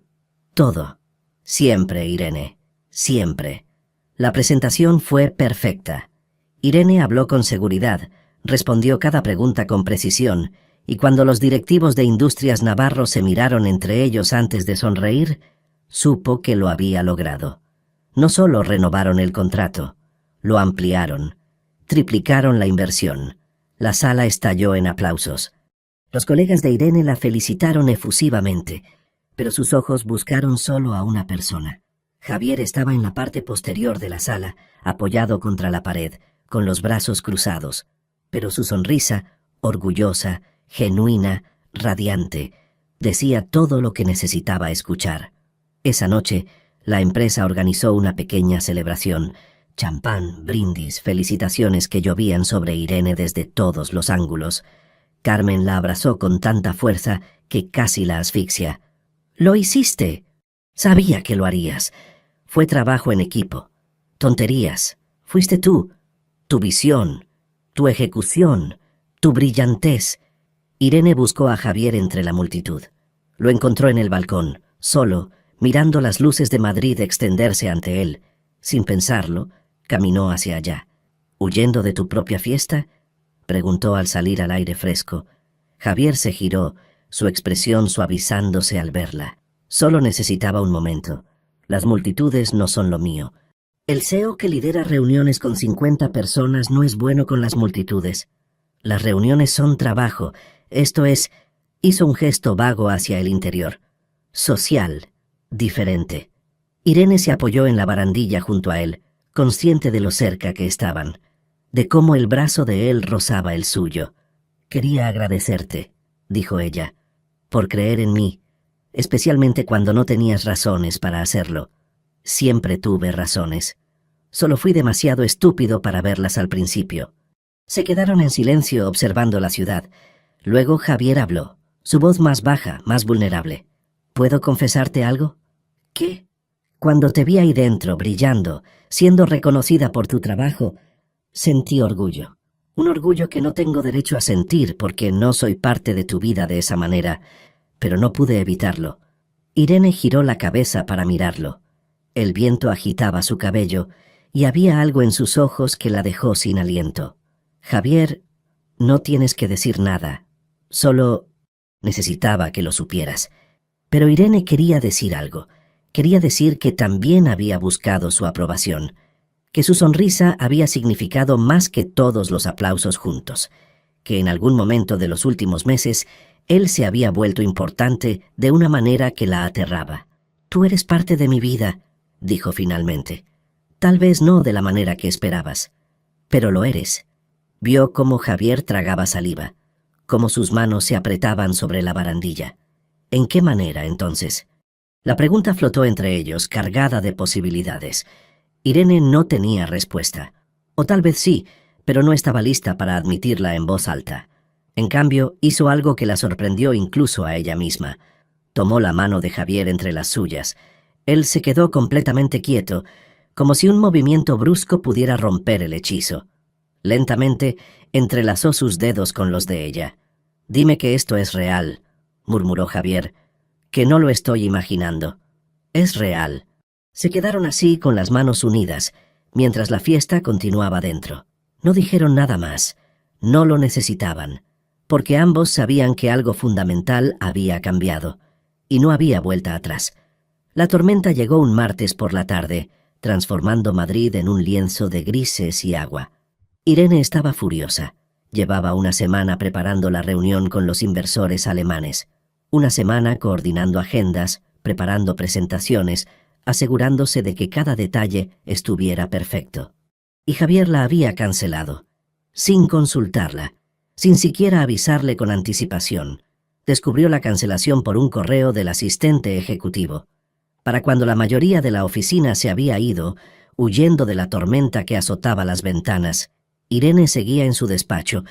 todo. Siempre, Irene. Siempre». La presentación fue perfecta. Irene habló con seguridad, respondió cada pregunta con precisión, y cuando los directivos de Industrias Navarro se miraron entre ellos antes de sonreír, supo que lo había logrado. No solo renovaron el contrato, lo ampliaron, triplicaron la inversión. La sala estalló en aplausos. Los colegas de Irene la felicitaron efusivamente, pero sus ojos buscaron solo a una persona. Javier estaba en la parte posterior de la sala, apoyado contra la pared, con los brazos cruzados, pero su sonrisa, orgullosa, genuina, radiante, decía todo lo que necesitaba escuchar. Esa noche, la empresa organizó una pequeña celebración. Champán, brindis, felicitaciones que llovían sobre Irene desde todos los ángulos. Carmen la abrazó con tanta fuerza que casi la asfixia. «¡Lo hiciste! Sabía que lo harías. Fue trabajo en equipo. Tonterías. Fuiste tú. Tu visión, tu ejecución, tu brillantez». Irene buscó a Javier entre la multitud. Lo encontró en el balcón, solo, mirando las luces de Madrid extenderse ante él. Sin pensarlo, caminó hacia allá. «¿Huyendo de tu propia fiesta?», preguntó al salir al aire fresco. Javier se giró, su expresión suavizándose al verla. Solo necesitaba un momento. Las multitudes no son lo mío. El CEO que lidera reuniones con 50 personas no es bueno con las multitudes. Las reuniones son trabajo. Esto es, hizo un gesto vago hacia el interior. Social, diferente. Irene se apoyó en la barandilla junto a él, consciente de lo cerca que estaban, de cómo el brazo de él rozaba el suyo. «Quería agradecerte», dijo ella, «por creer en mí, especialmente cuando no tenías razones para hacerlo. Siempre tuve razones. Solo fui demasiado estúpido para verlas al principio». Se quedaron en silencio observando la ciudad. Luego Javier habló, su voz más baja, más vulnerable. «¿Puedo confesarte algo?». «¿Qué?». «Cuando te vi ahí dentro, brillando, siendo reconocida por tu trabajo, sentí orgullo. Un orgullo que no tengo derecho a sentir porque no soy parte de tu vida de esa manera, pero no pude evitarlo». Irene giró la cabeza para mirarlo. El viento agitaba su cabello y había algo en sus ojos que la dejó sin aliento. «Javier, no tienes que decir nada. Solo necesitaba que lo supieras». Pero Irene quería decir algo. Quería decir que también había buscado su aprobación, que su sonrisa había significado más que todos los aplausos juntos, que en algún momento de los últimos meses él se había vuelto importante de una manera que la aterraba. «Tú eres parte de mi vida», dijo finalmente. «Tal vez no de la manera que esperabas, pero lo eres». Vio cómo Javier tragaba saliva, cómo sus manos se apretaban sobre la barandilla. ¿En qué manera, entonces? La pregunta flotó entre ellos, cargada de posibilidades. Irene no tenía respuesta. O tal vez sí, pero no estaba lista para admitirla en voz alta. En cambio, hizo algo que la sorprendió incluso a ella misma. Tomó la mano de Javier entre las suyas. Él se quedó completamente quieto, como si un movimiento brusco pudiera romper el hechizo. Lentamente entrelazó sus dedos con los de ella. «Dime que esto es real», murmuró Javier, «que no lo estoy imaginando. Es real». Se quedaron así con las manos unidas, mientras la fiesta continuaba dentro. No dijeron nada más. No lo necesitaban, porque ambos sabían que algo fundamental había cambiado, y no había vuelta atrás. La tormenta llegó un martes por la tarde, transformando Madrid en un lienzo de grises y agua. Irene estaba furiosa. Llevaba una semana preparando la reunión con los inversores alemanes, una semana coordinando agendas, preparando presentaciones, asegurándose de que cada detalle estuviera perfecto. Y Javier la había cancelado, sin consultarla, sin siquiera avisarle con anticipación. Descubrió la cancelación por un correo del asistente ejecutivo. Para cuando la mayoría de la oficina se había ido, huyendo de la tormenta que azotaba las ventanas, Irene seguía en su despacho,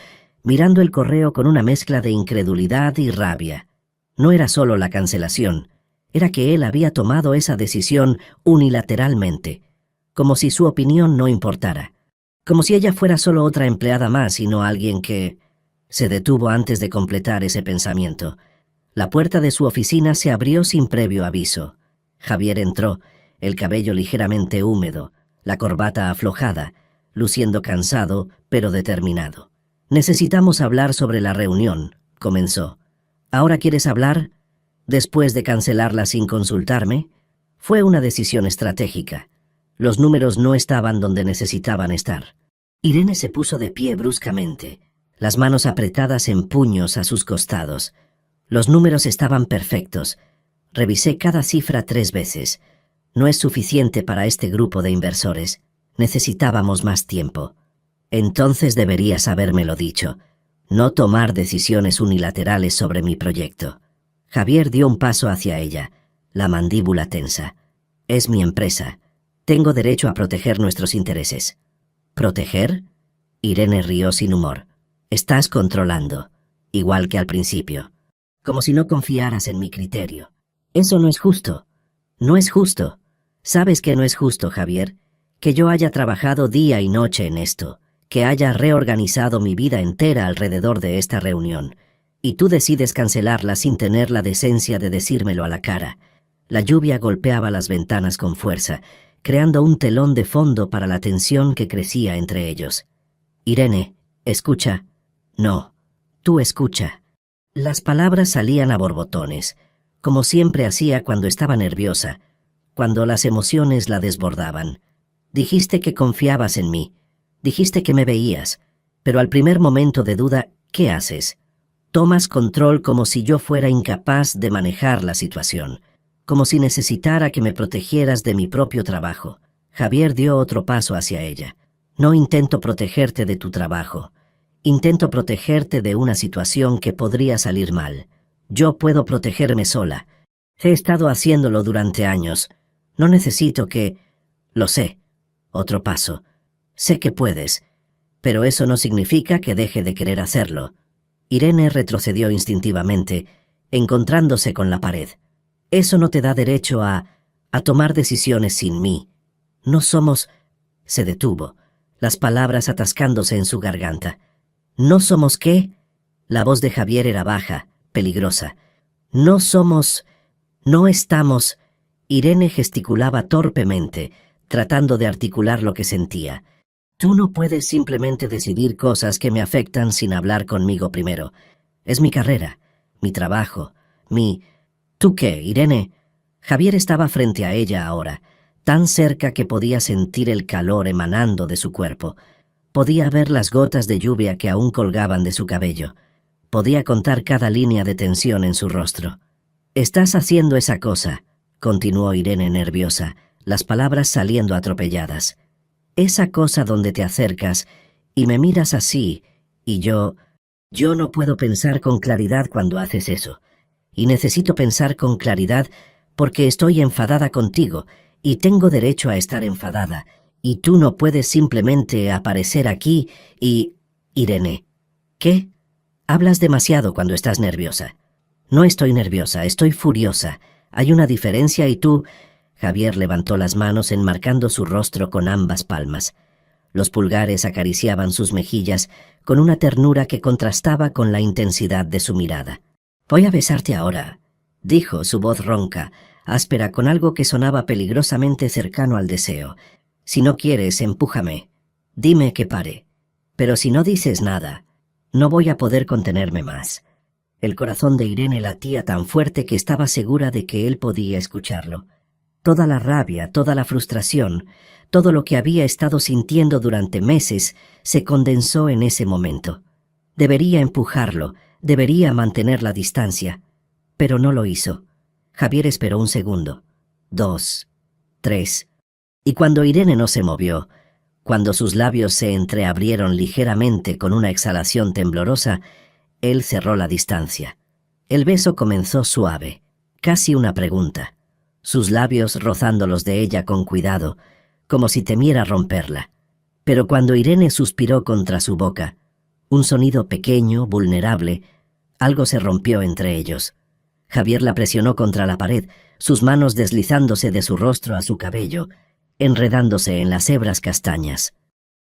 mirando el correo con una mezcla de incredulidad y rabia. No era solo la cancelación, era que él había tomado esa decisión unilateralmente, como si su opinión no importara, como si ella fuera solo otra empleada más y no alguien que... Se detuvo antes de completar ese pensamiento. La puerta de su oficina se abrió sin previo aviso. Javier entró, el cabello ligeramente húmedo, la corbata aflojada, luciendo cansado, pero determinado. «Necesitamos hablar sobre la reunión», comenzó. «¿Ahora quieres hablar? ¿Después de cancelarla sin consultarme?» Fue una decisión estratégica. Los números no estaban donde necesitaban estar. Irene se puso de pie bruscamente, las manos apretadas en puños a sus costados. Los números estaban perfectos. Revisé cada cifra 3 veces. No es suficiente para este grupo de inversores. Necesitábamos más tiempo. Entonces deberías habérmelo dicho. No tomar decisiones unilaterales sobre mi proyecto. Javier dio un paso hacia ella, la mandíbula tensa. Es mi empresa. Tengo derecho a proteger nuestros intereses. ¿Proteger? Irene rió sin humor. Estás controlando, igual que al principio. Como si no confiaras en mi criterio. Eso no es justo. No es justo. ¿Sabes que no es justo, Javier? Que yo haya trabajado día y noche en esto, que haya reorganizado mi vida entera alrededor de esta reunión, y tú decides cancelarla sin tener la decencia de decírmelo a la cara. La lluvia golpeaba las ventanas con fuerza, creando un telón de fondo para la tensión que crecía entre ellos. Irene, escucha. No, tú escucha. Las palabras salían a borbotones, como siempre hacía cuando estaba nerviosa, cuando las emociones la desbordaban. Dijiste que confiabas en mí, dijiste que me veías, pero al primer momento de duda, ¿qué haces? Tomas control como si yo fuera incapaz de manejar la situación, como si necesitara que me protegieras de mi propio trabajo. Javier dio otro paso hacia ella. No intento protegerte de tu trabajo. Intento protegerte de una situación que podría salir mal. Yo puedo protegerme sola. He estado haciéndolo durante años. No necesito que... Lo sé. Otro paso. Sé que puedes, pero eso no significa que deje de querer hacerlo. Irene retrocedió instintivamente, encontrándose con la pared. Eso no te da derecho a tomar decisiones sin mí. No somos... Se detuvo, las palabras atascándose en su garganta. ¿No somos qué? La voz de Javier era baja, peligrosa. No somos... No estamos... Irene gesticulaba torpemente, tratando de articular lo que sentía. Tú no puedes simplemente decidir cosas que me afectan sin hablar conmigo primero. Es mi carrera, mi trabajo, mi... ¿Tú qué, Irene? Javier estaba frente a ella ahora, tan cerca que podía sentir el calor emanando de su cuerpo. Podía ver las gotas de lluvia que aún colgaban de su cabello. Podía contar cada línea de tensión en su rostro. «Estás haciendo esa cosa», continuó Irene nerviosa, las palabras saliendo atropelladas. «Esa cosa donde te acercas y me miras así, y yo no puedo pensar con claridad cuando haces eso. Y necesito pensar con claridad porque estoy enfadada contigo, y tengo derecho a estar enfadada, y tú no puedes simplemente aparecer aquí y... Irene, ¿qué? Hablas demasiado cuando estás nerviosa. No estoy nerviosa, estoy furiosa. Hay una diferencia y tú... Javier levantó las manos enmarcando su rostro con ambas palmas. Los pulgares acariciaban sus mejillas con una ternura que contrastaba con la intensidad de su mirada. «Voy a besarte ahora», dijo su voz ronca, áspera, con algo que sonaba peligrosamente cercano al deseo. «Si no quieres, empújame. Dime que pare. Pero si no dices nada, no voy a poder contenerme más». El corazón de Irene latía tan fuerte que estaba segura de que él podía escucharlo. Toda la rabia, toda la frustración, todo lo que había estado sintiendo durante meses se condensó en ese momento. Debería empujarlo, debería mantener la distancia, pero no lo hizo. Javier esperó 1 segundo, 2, 3, y cuando Irene no se movió, cuando sus labios se entreabrieron ligeramente con una exhalación temblorosa, él cerró la distancia. El beso comenzó suave, casi una pregunta, sus labios rozando los de ella con cuidado, como si temiera romperla. Pero cuando Irene suspiró contra su boca, un sonido pequeño, vulnerable, algo se rompió entre ellos. Javier la presionó contra la pared, sus manos deslizándose de su rostro a su cabello, enredándose en las hebras castañas.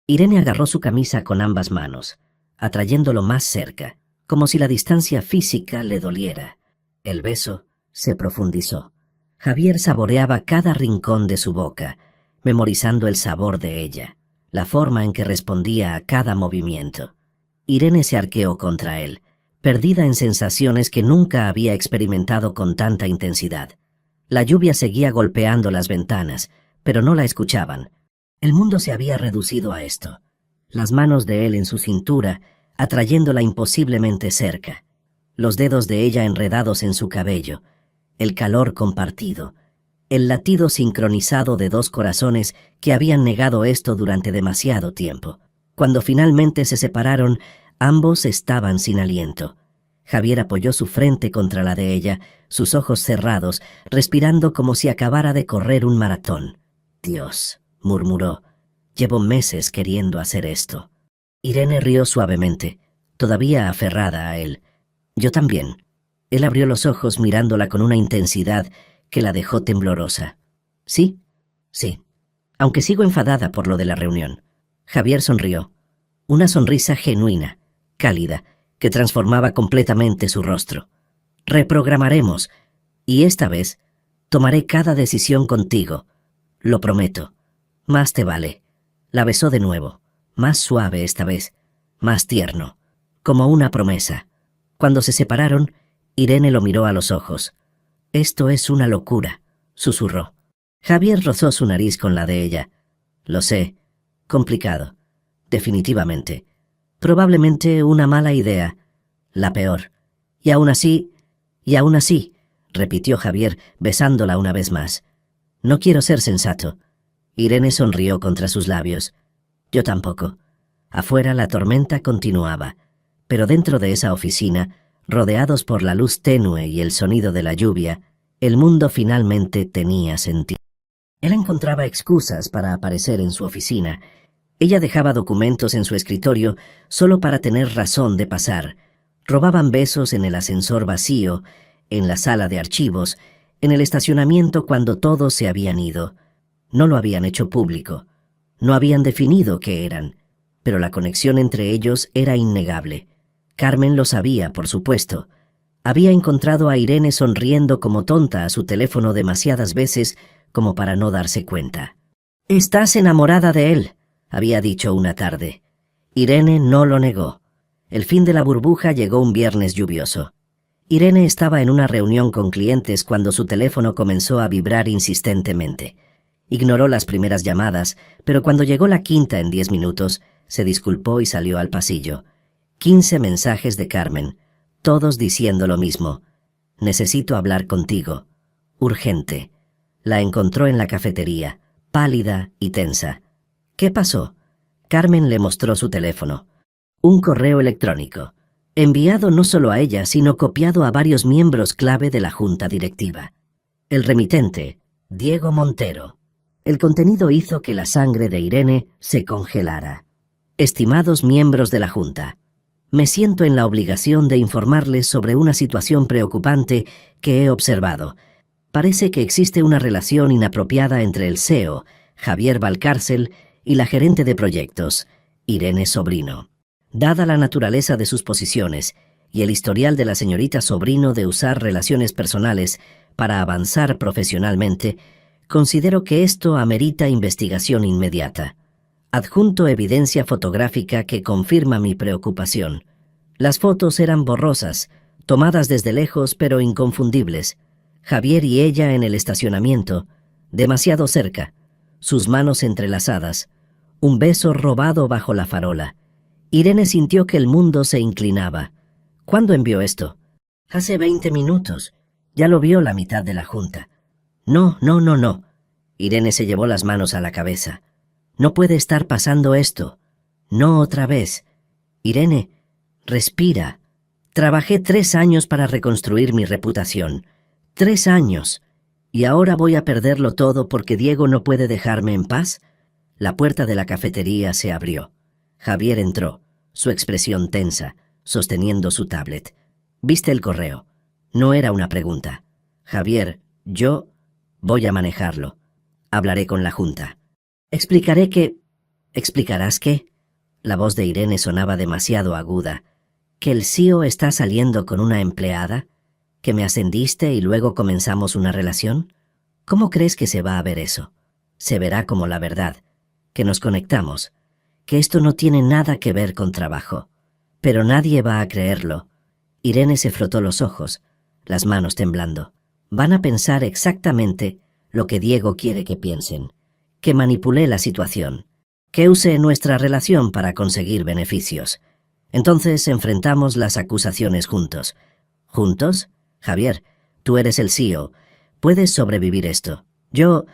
Irene agarró su camisa con ambas manos, atrayéndolo más cerca, como si la distancia física le doliera. El beso se profundizó. Javier saboreaba cada rincón de su boca, memorizando el sabor de ella, la forma en que respondía a cada movimiento. Irene se arqueó contra él, perdida en sensaciones que nunca había experimentado con tanta intensidad. La lluvia seguía golpeando las ventanas, pero no la escuchaban. El mundo se había reducido a esto. Las manos de él en su cintura, atrayéndola imposiblemente cerca. Los dedos de ella enredados en su cabello. El calor compartido. El latido sincronizado de 2 corazones que habían negado esto durante demasiado tiempo. Cuando finalmente se separaron, ambos estaban sin aliento. Javier apoyó su frente contra la de ella, sus ojos cerrados, respirando como si acabara de correr un maratón. «Dios», murmuró, «llevo meses queriendo hacer esto». Irene rió suavemente, todavía aferrada a él. «Yo también». Él abrió los ojos mirándola con una intensidad que la dejó temblorosa. «¿Sí? Sí. Aunque sigo enfadada por lo de la reunión». Javier sonrió. Una sonrisa genuina, cálida, que transformaba completamente su rostro. «Reprogramaremos, y esta vez tomaré cada decisión contigo. Lo prometo. Más te vale». La besó de nuevo, más suave esta vez, más tierno, como una promesa. Cuando se separaron, Irene lo miró a los ojos. «Esto es una locura», susurró. Javier rozó su nariz con la de ella. «Lo sé. Complicado. Definitivamente. Probablemente una mala idea. La peor. Y aún así, repitió Javier, besándola una vez más. «No quiero ser sensato». Irene sonrió contra sus labios. «Yo tampoco». Afuera la tormenta continuaba, pero dentro de esa oficina, rodeados por la luz tenue y el sonido de la lluvia, el mundo finalmente tenía sentido. Él encontraba excusas para aparecer en su oficina. Ella dejaba documentos en su escritorio solo para tener razón de pasar. Robaban besos en el ascensor vacío, en la sala de archivos, en el estacionamiento cuando todos se habían ido. No lo habían hecho público. No habían definido qué eran, pero la conexión entre ellos era innegable. Carmen lo sabía, por supuesto. Había encontrado a Irene sonriendo como tonta a su teléfono demasiadas veces como para no darse cuenta. «Estás enamorada de él», había dicho una tarde. Irene no lo negó. El fin de la burbuja llegó un viernes lluvioso. Irene estaba en una reunión con clientes cuando su teléfono comenzó a vibrar insistentemente. Ignoró las primeras llamadas, pero cuando llegó la quinta en 10 minutos, se disculpó y salió al pasillo. 15 mensajes de Carmen, todos diciendo lo mismo. «Necesito hablar contigo. Urgente». La encontró en la cafetería, pálida y tensa. «¿Qué pasó?» Carmen le mostró su teléfono. Un correo electrónico, enviado no solo a ella, sino copiado a varios miembros clave de la junta directiva. El remitente, Diego Montero. El contenido hizo que la sangre de Irene se congelara. «Estimados miembros de la junta, me siento en la obligación de informarles sobre una situación preocupante que he observado. Parece que existe una relación inapropiada entre el CEO, Javier Valcárcel, y la gerente de proyectos, Irene Sobrino. Dada la naturaleza de sus posiciones y el historial de la señorita Sobrino de usar relaciones personales para avanzar profesionalmente, considero que esto amerita investigación inmediata. Adjunto evidencia fotográfica que confirma mi preocupación. Las fotos eran borrosas, tomadas desde lejos pero inconfundibles. Javier y ella en el estacionamiento, demasiado cerca, sus manos entrelazadas, un beso robado bajo la farola. Irene sintió que el mundo se inclinaba. ¿Cuándo envió esto? Hace 20 minutos. Ya lo vio la mitad de la junta. No. Irene se llevó las manos a la cabeza. No puede estar pasando esto. No otra vez. Irene, respira. Trabajé 3 años para reconstruir mi reputación. 3 años. ¿Y ahora voy a perderlo todo porque Diego no puede dejarme en paz? La puerta de la cafetería se abrió. Javier entró, su expresión tensa, sosteniendo su tablet. ¿Viste el correo? No era una pregunta. Javier, yo voy a manejarlo. Hablaré con la junta. Explicaré que... ¿Explicarás qué? La voz de Irene sonaba demasiado aguda. ¿Que el CEO está saliendo con una empleada? ¿Que me ascendiste y luego comenzamos una relación? ¿Cómo crees que se va a ver eso? Se verá como la verdad, que nos conectamos, que esto no tiene nada que ver con trabajo. Pero nadie va a creerlo. Irene se frotó los ojos, las manos temblando. Van a pensar exactamente lo que Diego quiere que piensen, que manipulé la situación, que use nuestra relación para conseguir beneficios. Entonces enfrentamos las acusaciones juntos. ¿Juntos? Javier, tú eres el CEO. Puedes sobrevivir esto. Yo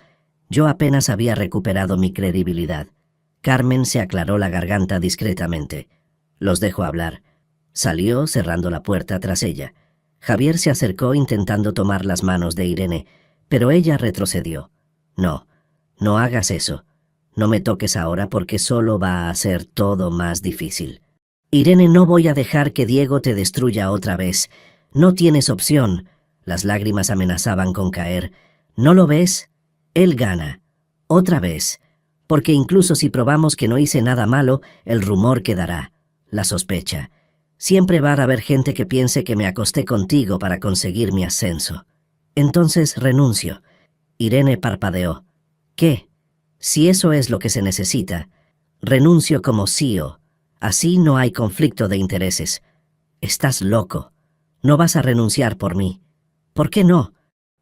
apenas había recuperado mi credibilidad. Carmen se aclaró la garganta discretamente. Los dejó hablar. Salió cerrando la puerta tras ella. Javier se acercó intentando tomar las manos de Irene, pero ella retrocedió. No hagas eso. No me toques ahora porque solo va a hacer todo más difícil. Irene, no voy a dejar que Diego te destruya otra vez. No tienes opción. Las lágrimas amenazaban con caer. ¿No lo ves? Él gana. Otra vez. Porque incluso si probamos que no hice nada malo, el rumor quedará. La sospecha. Siempre va a haber gente que piense que me acosté contigo para conseguir mi ascenso. Entonces renuncio. Irene parpadeó. ¿Qué? Si eso es lo que se necesita, renuncio como CEO. Así no hay conflicto de intereses. Estás loco. No vas a renunciar por mí. ¿Por qué no?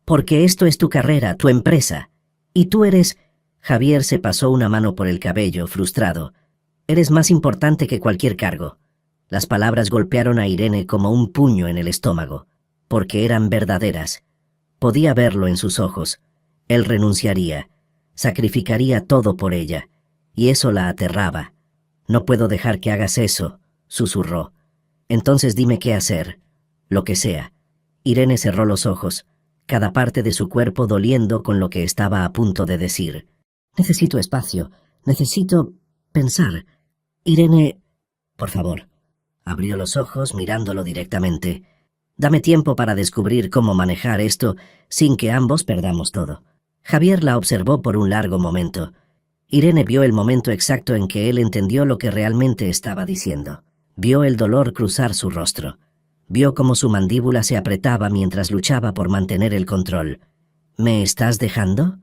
Porque esto es tu carrera, tu empresa. Y tú eres... Javier se pasó una mano por el cabello, frustrado. Eres más importante que cualquier cargo. Las palabras golpearon a Irene como un puño en el estómago, porque eran verdaderas. Podía verlo en sus ojos. Él renunciaría, sacrificaría todo por ella, y eso la aterraba. No puedo dejar que hagas eso, susurró. Entonces dime qué hacer, lo que sea. Irene cerró los ojos, cada parte de su cuerpo doliendo con lo que estaba a punto de decir. Necesito espacio, necesito pensar. Irene, por favor. Abrió los ojos mirándolo directamente. Dame tiempo para descubrir cómo manejar esto sin que ambos perdamos todo. Javier la observó por un largo momento. Irene vio el momento exacto en que él entendió lo que realmente estaba diciendo. Vio el dolor cruzar su rostro. Vio cómo su mandíbula se apretaba mientras luchaba por mantener el control. ¿Me estás dejando?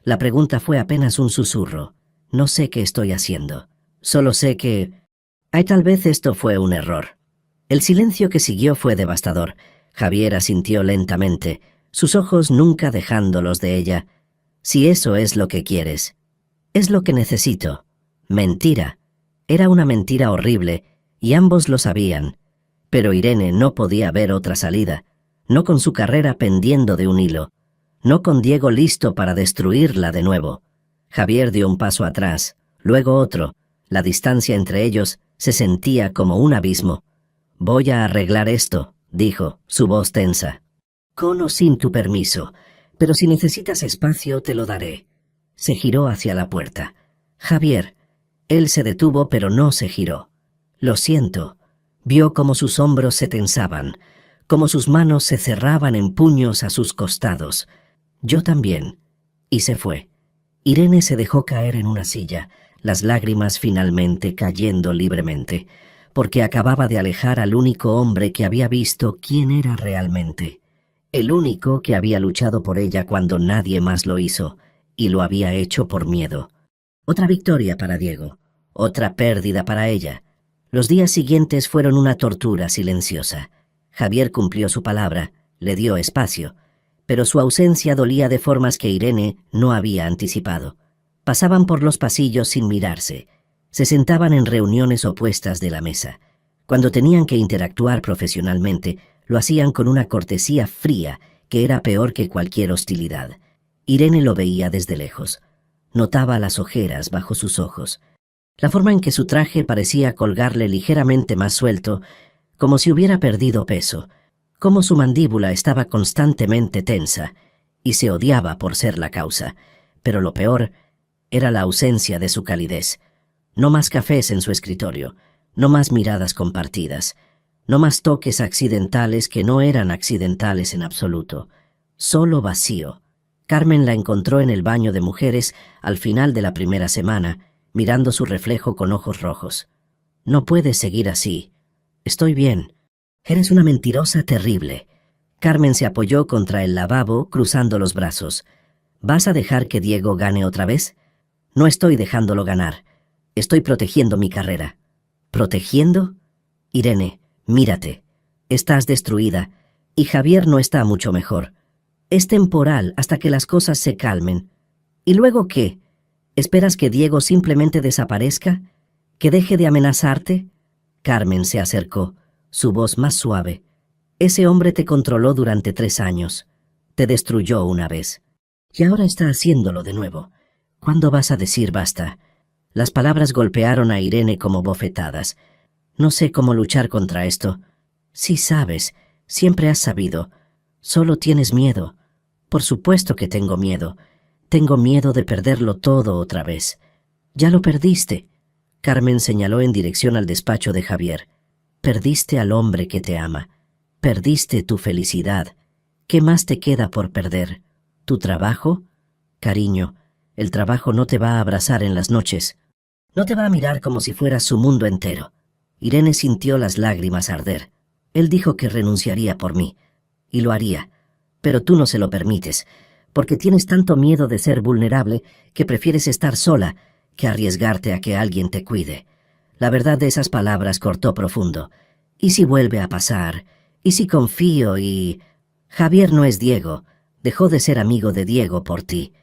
La pregunta fue apenas un susurro. No sé qué estoy haciendo. Solo sé que... Ay, tal vez esto fue un error. El silencio que siguió fue devastador. Javier asintió lentamente, sus ojos nunca dejándolos de ella. Si eso es lo que quieres. Es lo que necesito. Mentira. Era una mentira horrible, y ambos lo sabían. Pero Irene no podía ver otra salida, no con su carrera pendiendo de un hilo, no con Diego listo para destruirla de nuevo. Javier dio un paso atrás, luego otro. La distancia entre ellos se sentía como un abismo. Voy a arreglar esto, dijo, su voz tensa. Con o sin tu permiso, pero si necesitas espacio te lo daré. Se giró hacia la puerta. Javier. Él se detuvo pero no se giró. Lo siento. Vio cómo sus hombros se tensaban, cómo sus manos se cerraban en puños a sus costados. Yo también. Y se fue. Irene se dejó caer en una silla, las lágrimas finalmente cayendo libremente, porque acababa de alejar al único hombre que había visto quién era realmente, el único que había luchado por ella cuando nadie más lo hizo, y lo había hecho por miedo. Otra victoria para Diego, otra pérdida para ella. Los días siguientes fueron una tortura silenciosa. Javier cumplió su palabra, le dio espacio, pero su ausencia dolía de formas que Irene no había anticipado. Pasaban por los pasillos sin mirarse. Se sentaban en reuniones opuestas de la mesa. Cuando tenían que interactuar profesionalmente, lo hacían con una cortesía fría que era peor que cualquier hostilidad. Irene lo veía desde lejos. Notaba las ojeras bajo sus ojos. La forma en que su traje parecía colgarle ligeramente más suelto, como si hubiera perdido peso, como su mandíbula estaba constantemente tensa, y se odiaba por ser la causa. Pero lo peor era la ausencia de su calidez. No más cafés en su escritorio, no más miradas compartidas, no más toques accidentales que no eran accidentales en absoluto. Solo vacío. Carmen la encontró en el baño de mujeres al final de la primera semana, mirando su reflejo con ojos rojos. «No puedes seguir así. Estoy bien. Eres una mentirosa terrible». Carmen se apoyó contra el lavabo, cruzando los brazos. «¿Vas a dejar que Diego gane otra vez?» «No estoy dejándolo ganar. Estoy protegiendo mi carrera». «¿Protegiendo?» «Irene, mírate. Estás destruida, y Javier no está mucho mejor. Es temporal hasta que las cosas se calmen. ¿Y luego qué? ¿Esperas que Diego simplemente desaparezca? ¿Que deje de amenazarte?» Carmen se acercó, su voz más suave. «Ese hombre te controló durante 3 años. Te destruyó una vez. Y ahora está haciéndolo de nuevo. ¿Cuándo vas a decir basta?» Las palabras golpearon a Irene como bofetadas. «No sé cómo luchar contra esto». «Sí sabes, siempre has sabido. Solo tienes miedo». «Por supuesto que tengo miedo. Tengo miedo de perderlo todo otra vez». «Ya lo perdiste». Carmen señaló en dirección al despacho de Javier. «Perdiste al hombre que te ama. Perdiste tu felicidad. ¿Qué más te queda por perder? ¿Tu trabajo?» «Cariño, el trabajo no te va a abrazar en las noches. No te va a mirar como si fueras su mundo entero». Irene sintió las lágrimas arder. Él dijo que renunciaría por mí. Y lo haría. Pero tú no se lo permites, porque tienes tanto miedo de ser vulnerable que prefieres estar sola que arriesgarte a que alguien te cuide. La verdad de esas palabras cortó profundo. ¿Y si vuelve a pasar? ¿Y si confío y...? Javier no es Diego. Dejó de ser amigo de Diego por ti.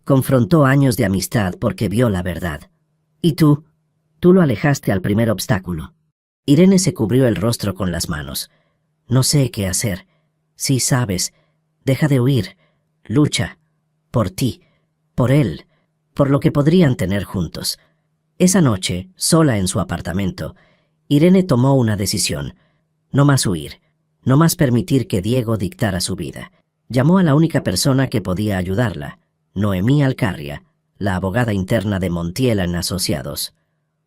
Confrontó años de amistad porque vio la verdad. ¿Y tú? Tú lo alejaste al primer obstáculo». Irene se cubrió el rostro con las manos. «No sé qué hacer. Sí sabes. Deja de huir. Lucha. Por ti. Por él. Por lo que podrían tener juntos». Esa noche, sola en su apartamento, Irene tomó una decisión. No más huir. No más permitir que Diego dictara su vida. Llamó a la única persona que podía ayudarla, Noemí Alcarria, la abogada interna de Montiel en Asociados.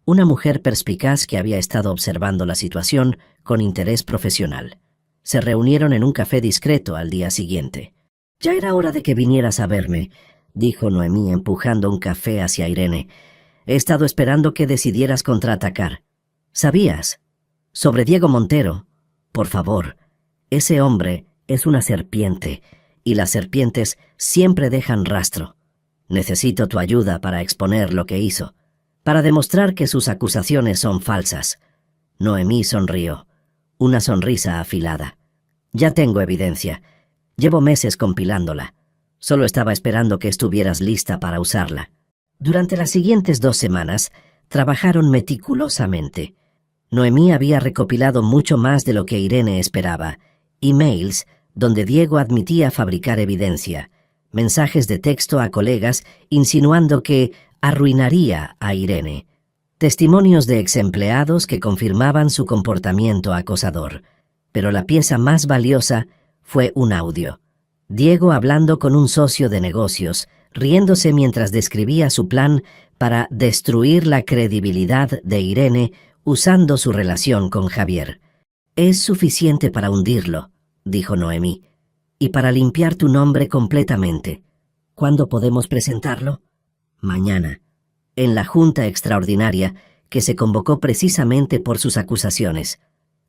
Una mujer perspicaz que había estado observando la situación con interés profesional. Se reunieron en un café discreto al día siguiente. «Ya era hora de que vinieras a verme», dijo Noemí empujando un café hacia Irene. «He estado esperando que decidieras contraatacar. ¿Sabías? Sobre Diego Montero. Por favor, ese hombre es una serpiente, y las serpientes siempre dejan rastro. Necesito tu ayuda para exponer lo que hizo, para demostrar que sus acusaciones son falsas». Noemí sonrió, una sonrisa afilada. «Ya tengo evidencia. Llevo meses compilándola. Solo estaba esperando que estuvieras lista para usarla». Durante las siguientes 2 semanas, trabajaron meticulosamente. Noemí había recopilado mucho más de lo que Irene esperaba. Emails donde Diego admitía fabricar evidencia, mensajes de texto a colegas insinuando que arruinaría a Irene, testimonios de exempleados que confirmaban su comportamiento acosador. Pero la pieza más valiosa fue un audio. Diego hablando con un socio de negocios, riéndose mientras describía su plan para destruir la credibilidad de Irene usando su relación con Javier. «Es suficiente para hundirlo», dijo Noemí, «y para limpiar tu nombre completamente. ¿Cuándo podemos presentarlo?» «Mañana». en la junta extraordinaria que se convocó precisamente por sus acusaciones.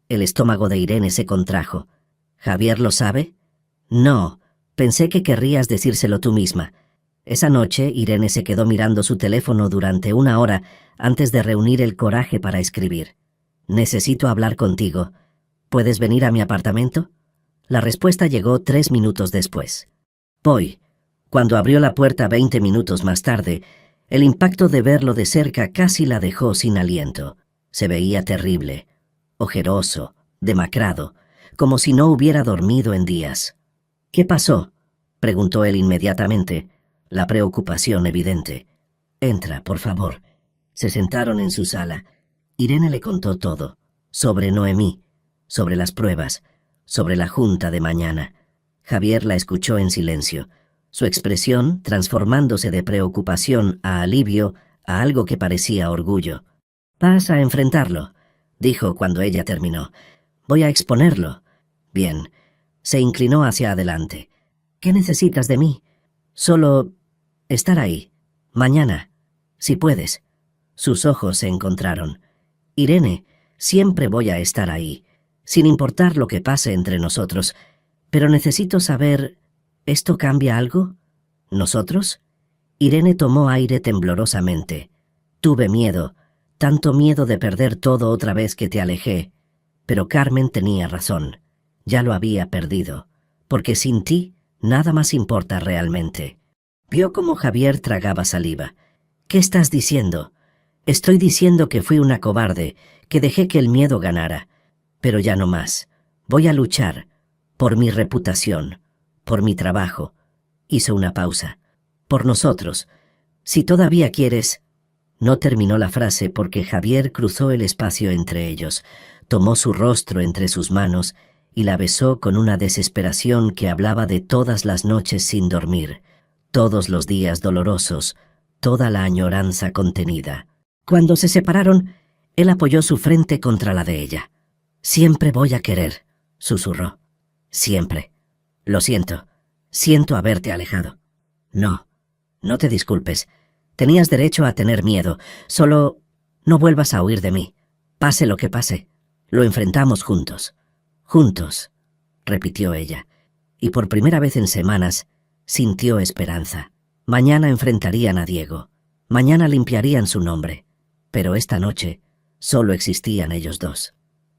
El estómago de Irene se contrajo. ¿Javier lo sabe? No, pensé que querrías decírselo tú misma. Esa noche, Irene se quedó mirando su teléfono durante 1 hora antes de reunir el coraje para escribir. Necesito hablar contigo. ¿Puedes venir a mi apartamento? La respuesta llegó 3 minutos después. Voy. Cuando abrió la puerta 20 minutos más tarde, el impacto de verlo de cerca casi la dejó sin aliento. Se veía terrible, ojeroso, demacrado, como si no hubiera dormido en días. ¿Qué pasó?, preguntó él inmediatamente, la preocupación evidente. Entra, por favor. Se sentaron en su sala. Irene le contó todo, sobre Noemí, sobre las pruebas, sobre la junta de mañana. Javier la escuchó en silencio, su expresión transformándose de preocupación a alivio a algo que parecía orgullo. «Vas a enfrentarlo», dijo cuando ella terminó. «Voy a exponerlo». «Bien». Se inclinó hacia adelante. «¿Qué necesitas de mí?» «Solo estar ahí. Mañana. Si puedes». Sus ojos se encontraron. «Irene, siempre voy a estar ahí, sin importar lo que pase entre nosotros. Pero necesito saber, ¿esto cambia algo? ¿Nosotros?» Irene tomó aire temblorosamente. «Tuve miedo, tanto miedo de perder todo otra vez que te alejé. Pero Carmen tenía razón. Ya lo había perdido, porque sin ti nada más importa realmente». Vio cómo Javier tragaba saliva. «¿Qué estás diciendo?» «Estoy diciendo que fui una cobarde, que dejé que el miedo ganara. Pero ya no más. Voy a luchar, por mi reputación, por mi trabajo». Hizo una pausa. «Por nosotros. Si todavía quieres...» No terminó la frase porque Javier cruzó el espacio entre ellos, tomó su rostro entre sus manos y la besó con una desesperación que hablaba de todas las noches sin dormir, todos los días dolorosos, toda la añoranza contenida. Cuando se separaron, él apoyó su frente contra la de ella. «Siempre voy a querer», susurró. «Siempre. Lo siento. Siento haberte alejado». «No, no te disculpes. Tenías derecho a tener miedo. Solo no vuelvas a huir de mí. Pase lo que pase. Lo enfrentamos juntos». «Juntos», repitió ella, y por primera vez en semanas sintió esperanza. Mañana enfrentarían a Diego. Mañana limpiarían su nombre. Pero esta noche solo existían ellos dos.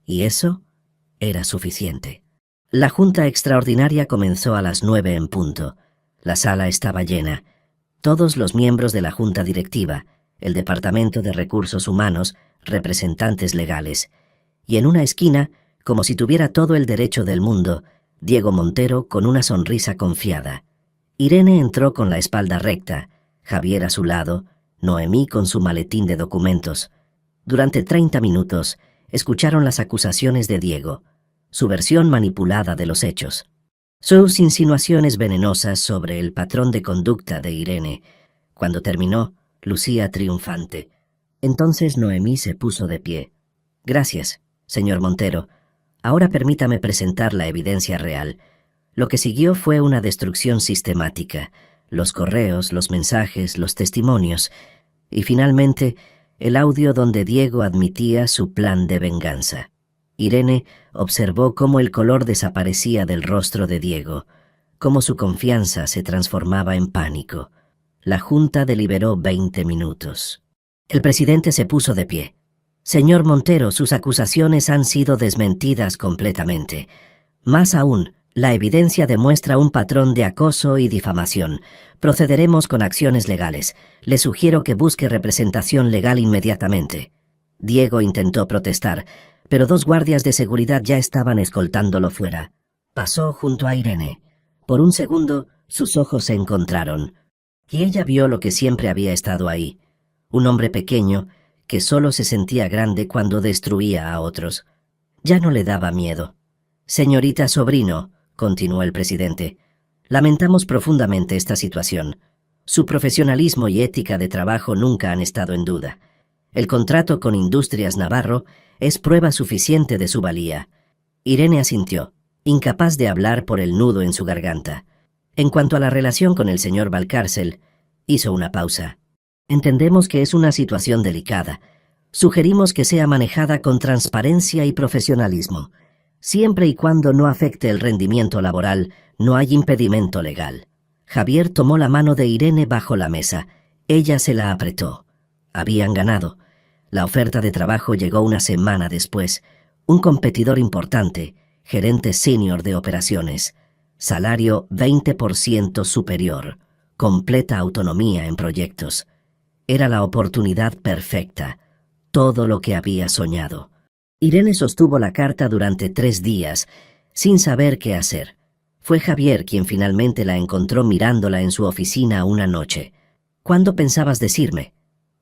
Y eso era suficiente. La junta extraordinaria comenzó a las 9 en punto. La sala estaba llena. Todos los miembros de la junta directiva, el Departamento de Recursos Humanos, representantes legales. Y en una esquina, como si tuviera todo el derecho del mundo, Diego Montero con una sonrisa confiada. Irene entró con la espalda recta, Javier a su lado, Noemí con su maletín de documentos. Durante 30 minutos escucharon las acusaciones de Diego, su versión manipulada de los hechos, sus insinuaciones venenosas sobre el patrón de conducta de Irene. Cuando terminó, lucía triunfante. Entonces Noemí se puso de pie. «Gracias, señor Montero. Ahora permítame presentar la evidencia real». Lo que siguió fue una destrucción sistemática, los correos, los mensajes, los testimonios, y finalmente el audio donde Diego admitía su plan de venganza. Irene observó cómo el color desaparecía del rostro de Diego, cómo su confianza se transformaba en pánico. La junta deliberó 20 minutos. El presidente se puso de pie. «Señor Montero, sus acusaciones han sido desmentidas completamente. Más aún, la evidencia demuestra un patrón de acoso y difamación. Procederemos con acciones legales. Le sugiero que busque representación legal inmediatamente». Diego intentó protestar, pero 2 guardias de seguridad ya estaban escoltándolo fuera. Pasó junto a Irene. Por un segundo, sus ojos se encontraron, y ella vio lo que siempre había estado ahí: un hombre pequeño que solo se sentía grande cuando destruía a otros. Ya no le daba miedo. «Señorita Sobrino», continuó el presidente, «lamentamos profundamente esta situación. Su profesionalismo y ética de trabajo nunca han estado en duda. El contrato con Industrias Navarro es prueba suficiente de su valía». Irene asintió, incapaz de hablar por el nudo en su garganta. En cuanto a la relación con el señor Valcárcel, hizo una pausa. Entendemos que es una situación delicada. Sugerimos que sea manejada con transparencia y profesionalismo. Siempre y cuando no afecte el rendimiento laboral, no hay impedimento legal. Javier tomó la mano de Irene bajo la mesa. Ella se la apretó. Habían ganado. La oferta de trabajo llegó una semana después. Un competidor importante, gerente senior de operaciones. Salario 20% superior. Completa autonomía en proyectos. Era la oportunidad perfecta. Todo lo que había soñado. Irene sostuvo la carta durante 3 días, sin saber qué hacer. Fue Javier quien finalmente la encontró mirándola en su oficina una noche. «¿Cuándo pensabas decirme?»,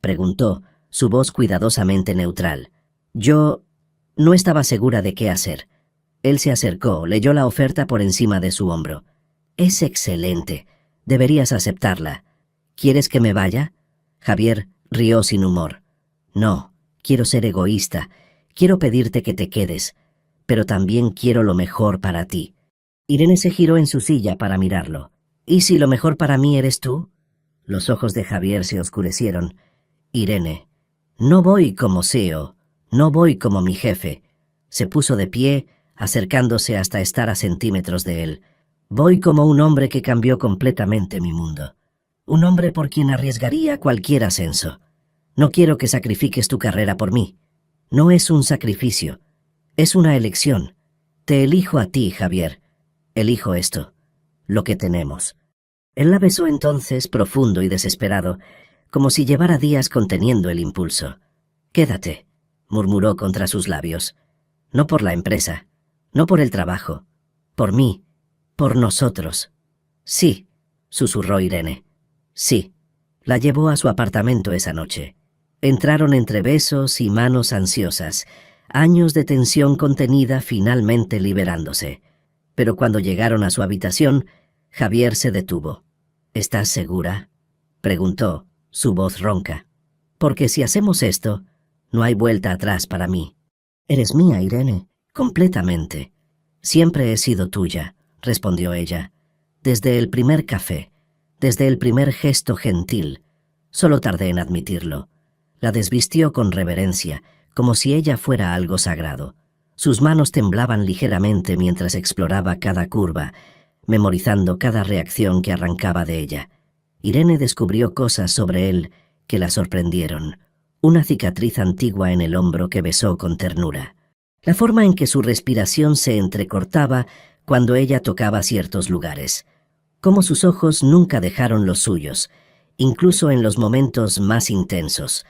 preguntó, su voz cuidadosamente neutral. Yo no estaba segura de qué hacer. Él se acercó, leyó la oferta por encima de su hombro. «Es excelente. Deberías aceptarla. ¿Quieres que me vaya?». Javier rió sin humor. «No, quiero ser egoísta. Quiero pedirte que te quedes, pero también quiero lo mejor para ti». Irene se giró en su silla para mirarlo. «¿Y si lo mejor para mí eres tú?». Los ojos de Javier se oscurecieron. «Irene, no voy como CEO, no voy como mi jefe». Se puso de pie, acercándose hasta estar a centímetros de él. «Voy como un hombre que cambió completamente mi mundo. Un hombre por quien arriesgaría cualquier ascenso. No quiero que sacrifiques tu carrera por mí. No es un sacrificio, es una elección. Te elijo a ti, Javier. Elijo esto, lo que tenemos». Él la besó entonces, profundo y desesperado, como si llevara días conteniendo el impulso. «Quédate», murmuró contra sus labios. «No por la empresa, no por el trabajo, por mí, por nosotros». «Sí», susurró Irene. «Sí». La llevó a su apartamento esa noche. Entraron entre besos y manos ansiosas, años de tensión contenida finalmente liberándose. Pero cuando llegaron a su habitación, Javier se detuvo. «¿Estás segura?», preguntó, su voz ronca. «Porque si hacemos esto, no hay vuelta atrás para mí». «Eres mía, Irene, completamente». «Siempre he sido tuya», respondió ella. «Desde el primer café, desde el primer gesto gentil. Solo tardé en admitirlo». La desvistió con reverencia, como si ella fuera algo sagrado. Sus manos temblaban ligeramente mientras exploraba cada curva, memorizando cada reacción que arrancaba de ella. Irene descubrió cosas sobre él que la sorprendieron. Una cicatriz antigua en el hombro que besó con ternura. La forma en que su respiración se entrecortaba cuando ella tocaba ciertos lugares. Cómo sus ojos nunca dejaron los suyos, incluso en los momentos más intensos.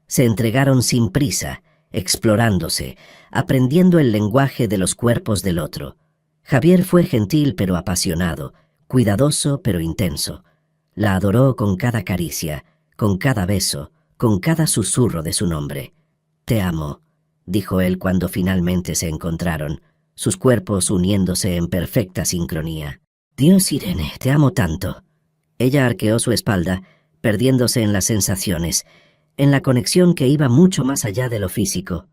Se entregaron sin prisa, explorándose, aprendiendo el lenguaje de los cuerpos del otro. Javier fue gentil pero apasionado, cuidadoso pero intenso. La adoró con cada caricia, con cada beso, con cada susurro de su nombre. «Te amo», dijo él cuando finalmente se encontraron, sus cuerpos uniéndose en perfecta sincronía. «Dios, Irene, te amo tanto». Ella arqueó su espalda, perdiéndose en las sensaciones, en la conexión que iba mucho más allá de lo físico.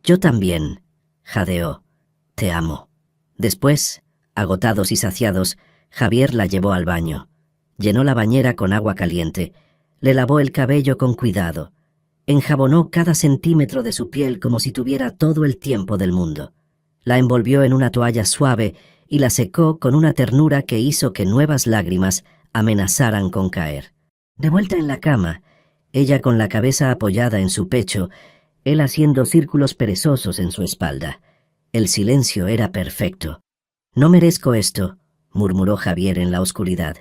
«Yo también», jadeó. «Te amo». Después, agotados y saciados, Javier la llevó al baño. Llenó la bañera con agua caliente, le lavó el cabello con cuidado, enjabonó cada centímetro de su piel como si tuviera todo el tiempo del mundo. La envolvió en una toalla suave y la secó con una ternura que hizo que nuevas lágrimas amenazaran con caer. De vuelta en la cama, ella con la cabeza apoyada en su pecho, él haciendo círculos perezosos en su espalda. El silencio era perfecto. «No merezco esto», murmuró Javier en la oscuridad.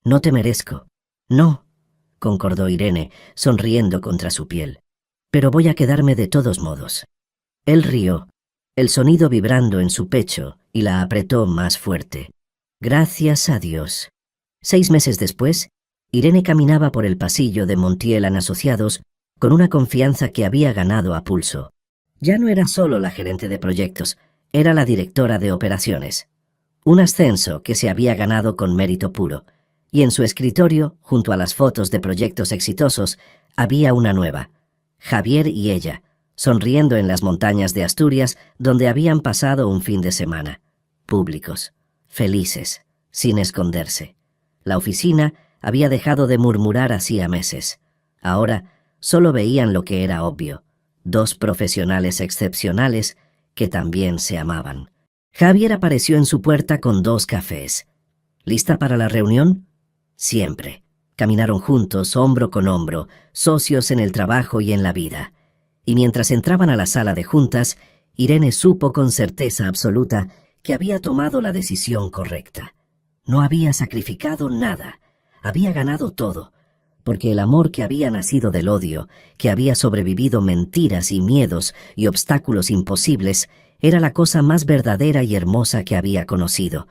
«No te merezco». «No», concordó Irene, sonriendo contra su piel. «Pero voy a quedarme de todos modos». Él rió, el sonido vibrando en su pecho, y la apretó más fuerte. «Gracias a Dios». 6 meses después, Irene caminaba por el pasillo de Montiel & Asociados con una confianza que había ganado a pulso. Ya no era solo la gerente de proyectos, era la directora de operaciones. Un ascenso que se había ganado con mérito puro. Y en su escritorio, junto a las fotos de proyectos exitosos, había una nueva. Javier y ella, sonriendo en las montañas de Asturias, donde habían pasado un fin de semana. Públicos, felices, sin esconderse. La oficina había dejado de murmurar hacía meses. Ahora solo veían lo que era obvio: dos profesionales excepcionales que también se amaban. Javier apareció en su puerta con 2 cafés. ¿Lista para la reunión? Siempre. Caminaron juntos, hombro con hombro, socios en el trabajo y en la vida. Y mientras entraban a la sala de juntas, Irene supo con certeza absoluta que había tomado la decisión correcta. No había sacrificado nada, había ganado todo, porque el amor que había nacido del odio, que había sobrevivido mentiras y miedos y obstáculos imposibles, era la cosa más verdadera y hermosa que había conocido,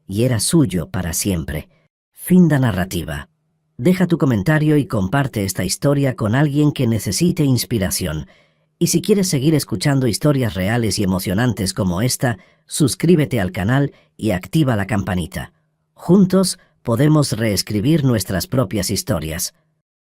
y era suyo para siempre. Fin de narrativa. Deja tu comentario y comparte esta historia con alguien que necesite inspiración. Y si quieres seguir escuchando historias reales y emocionantes como esta, suscríbete al canal y activa la campanita. Juntos podemos reescribir nuestras propias historias.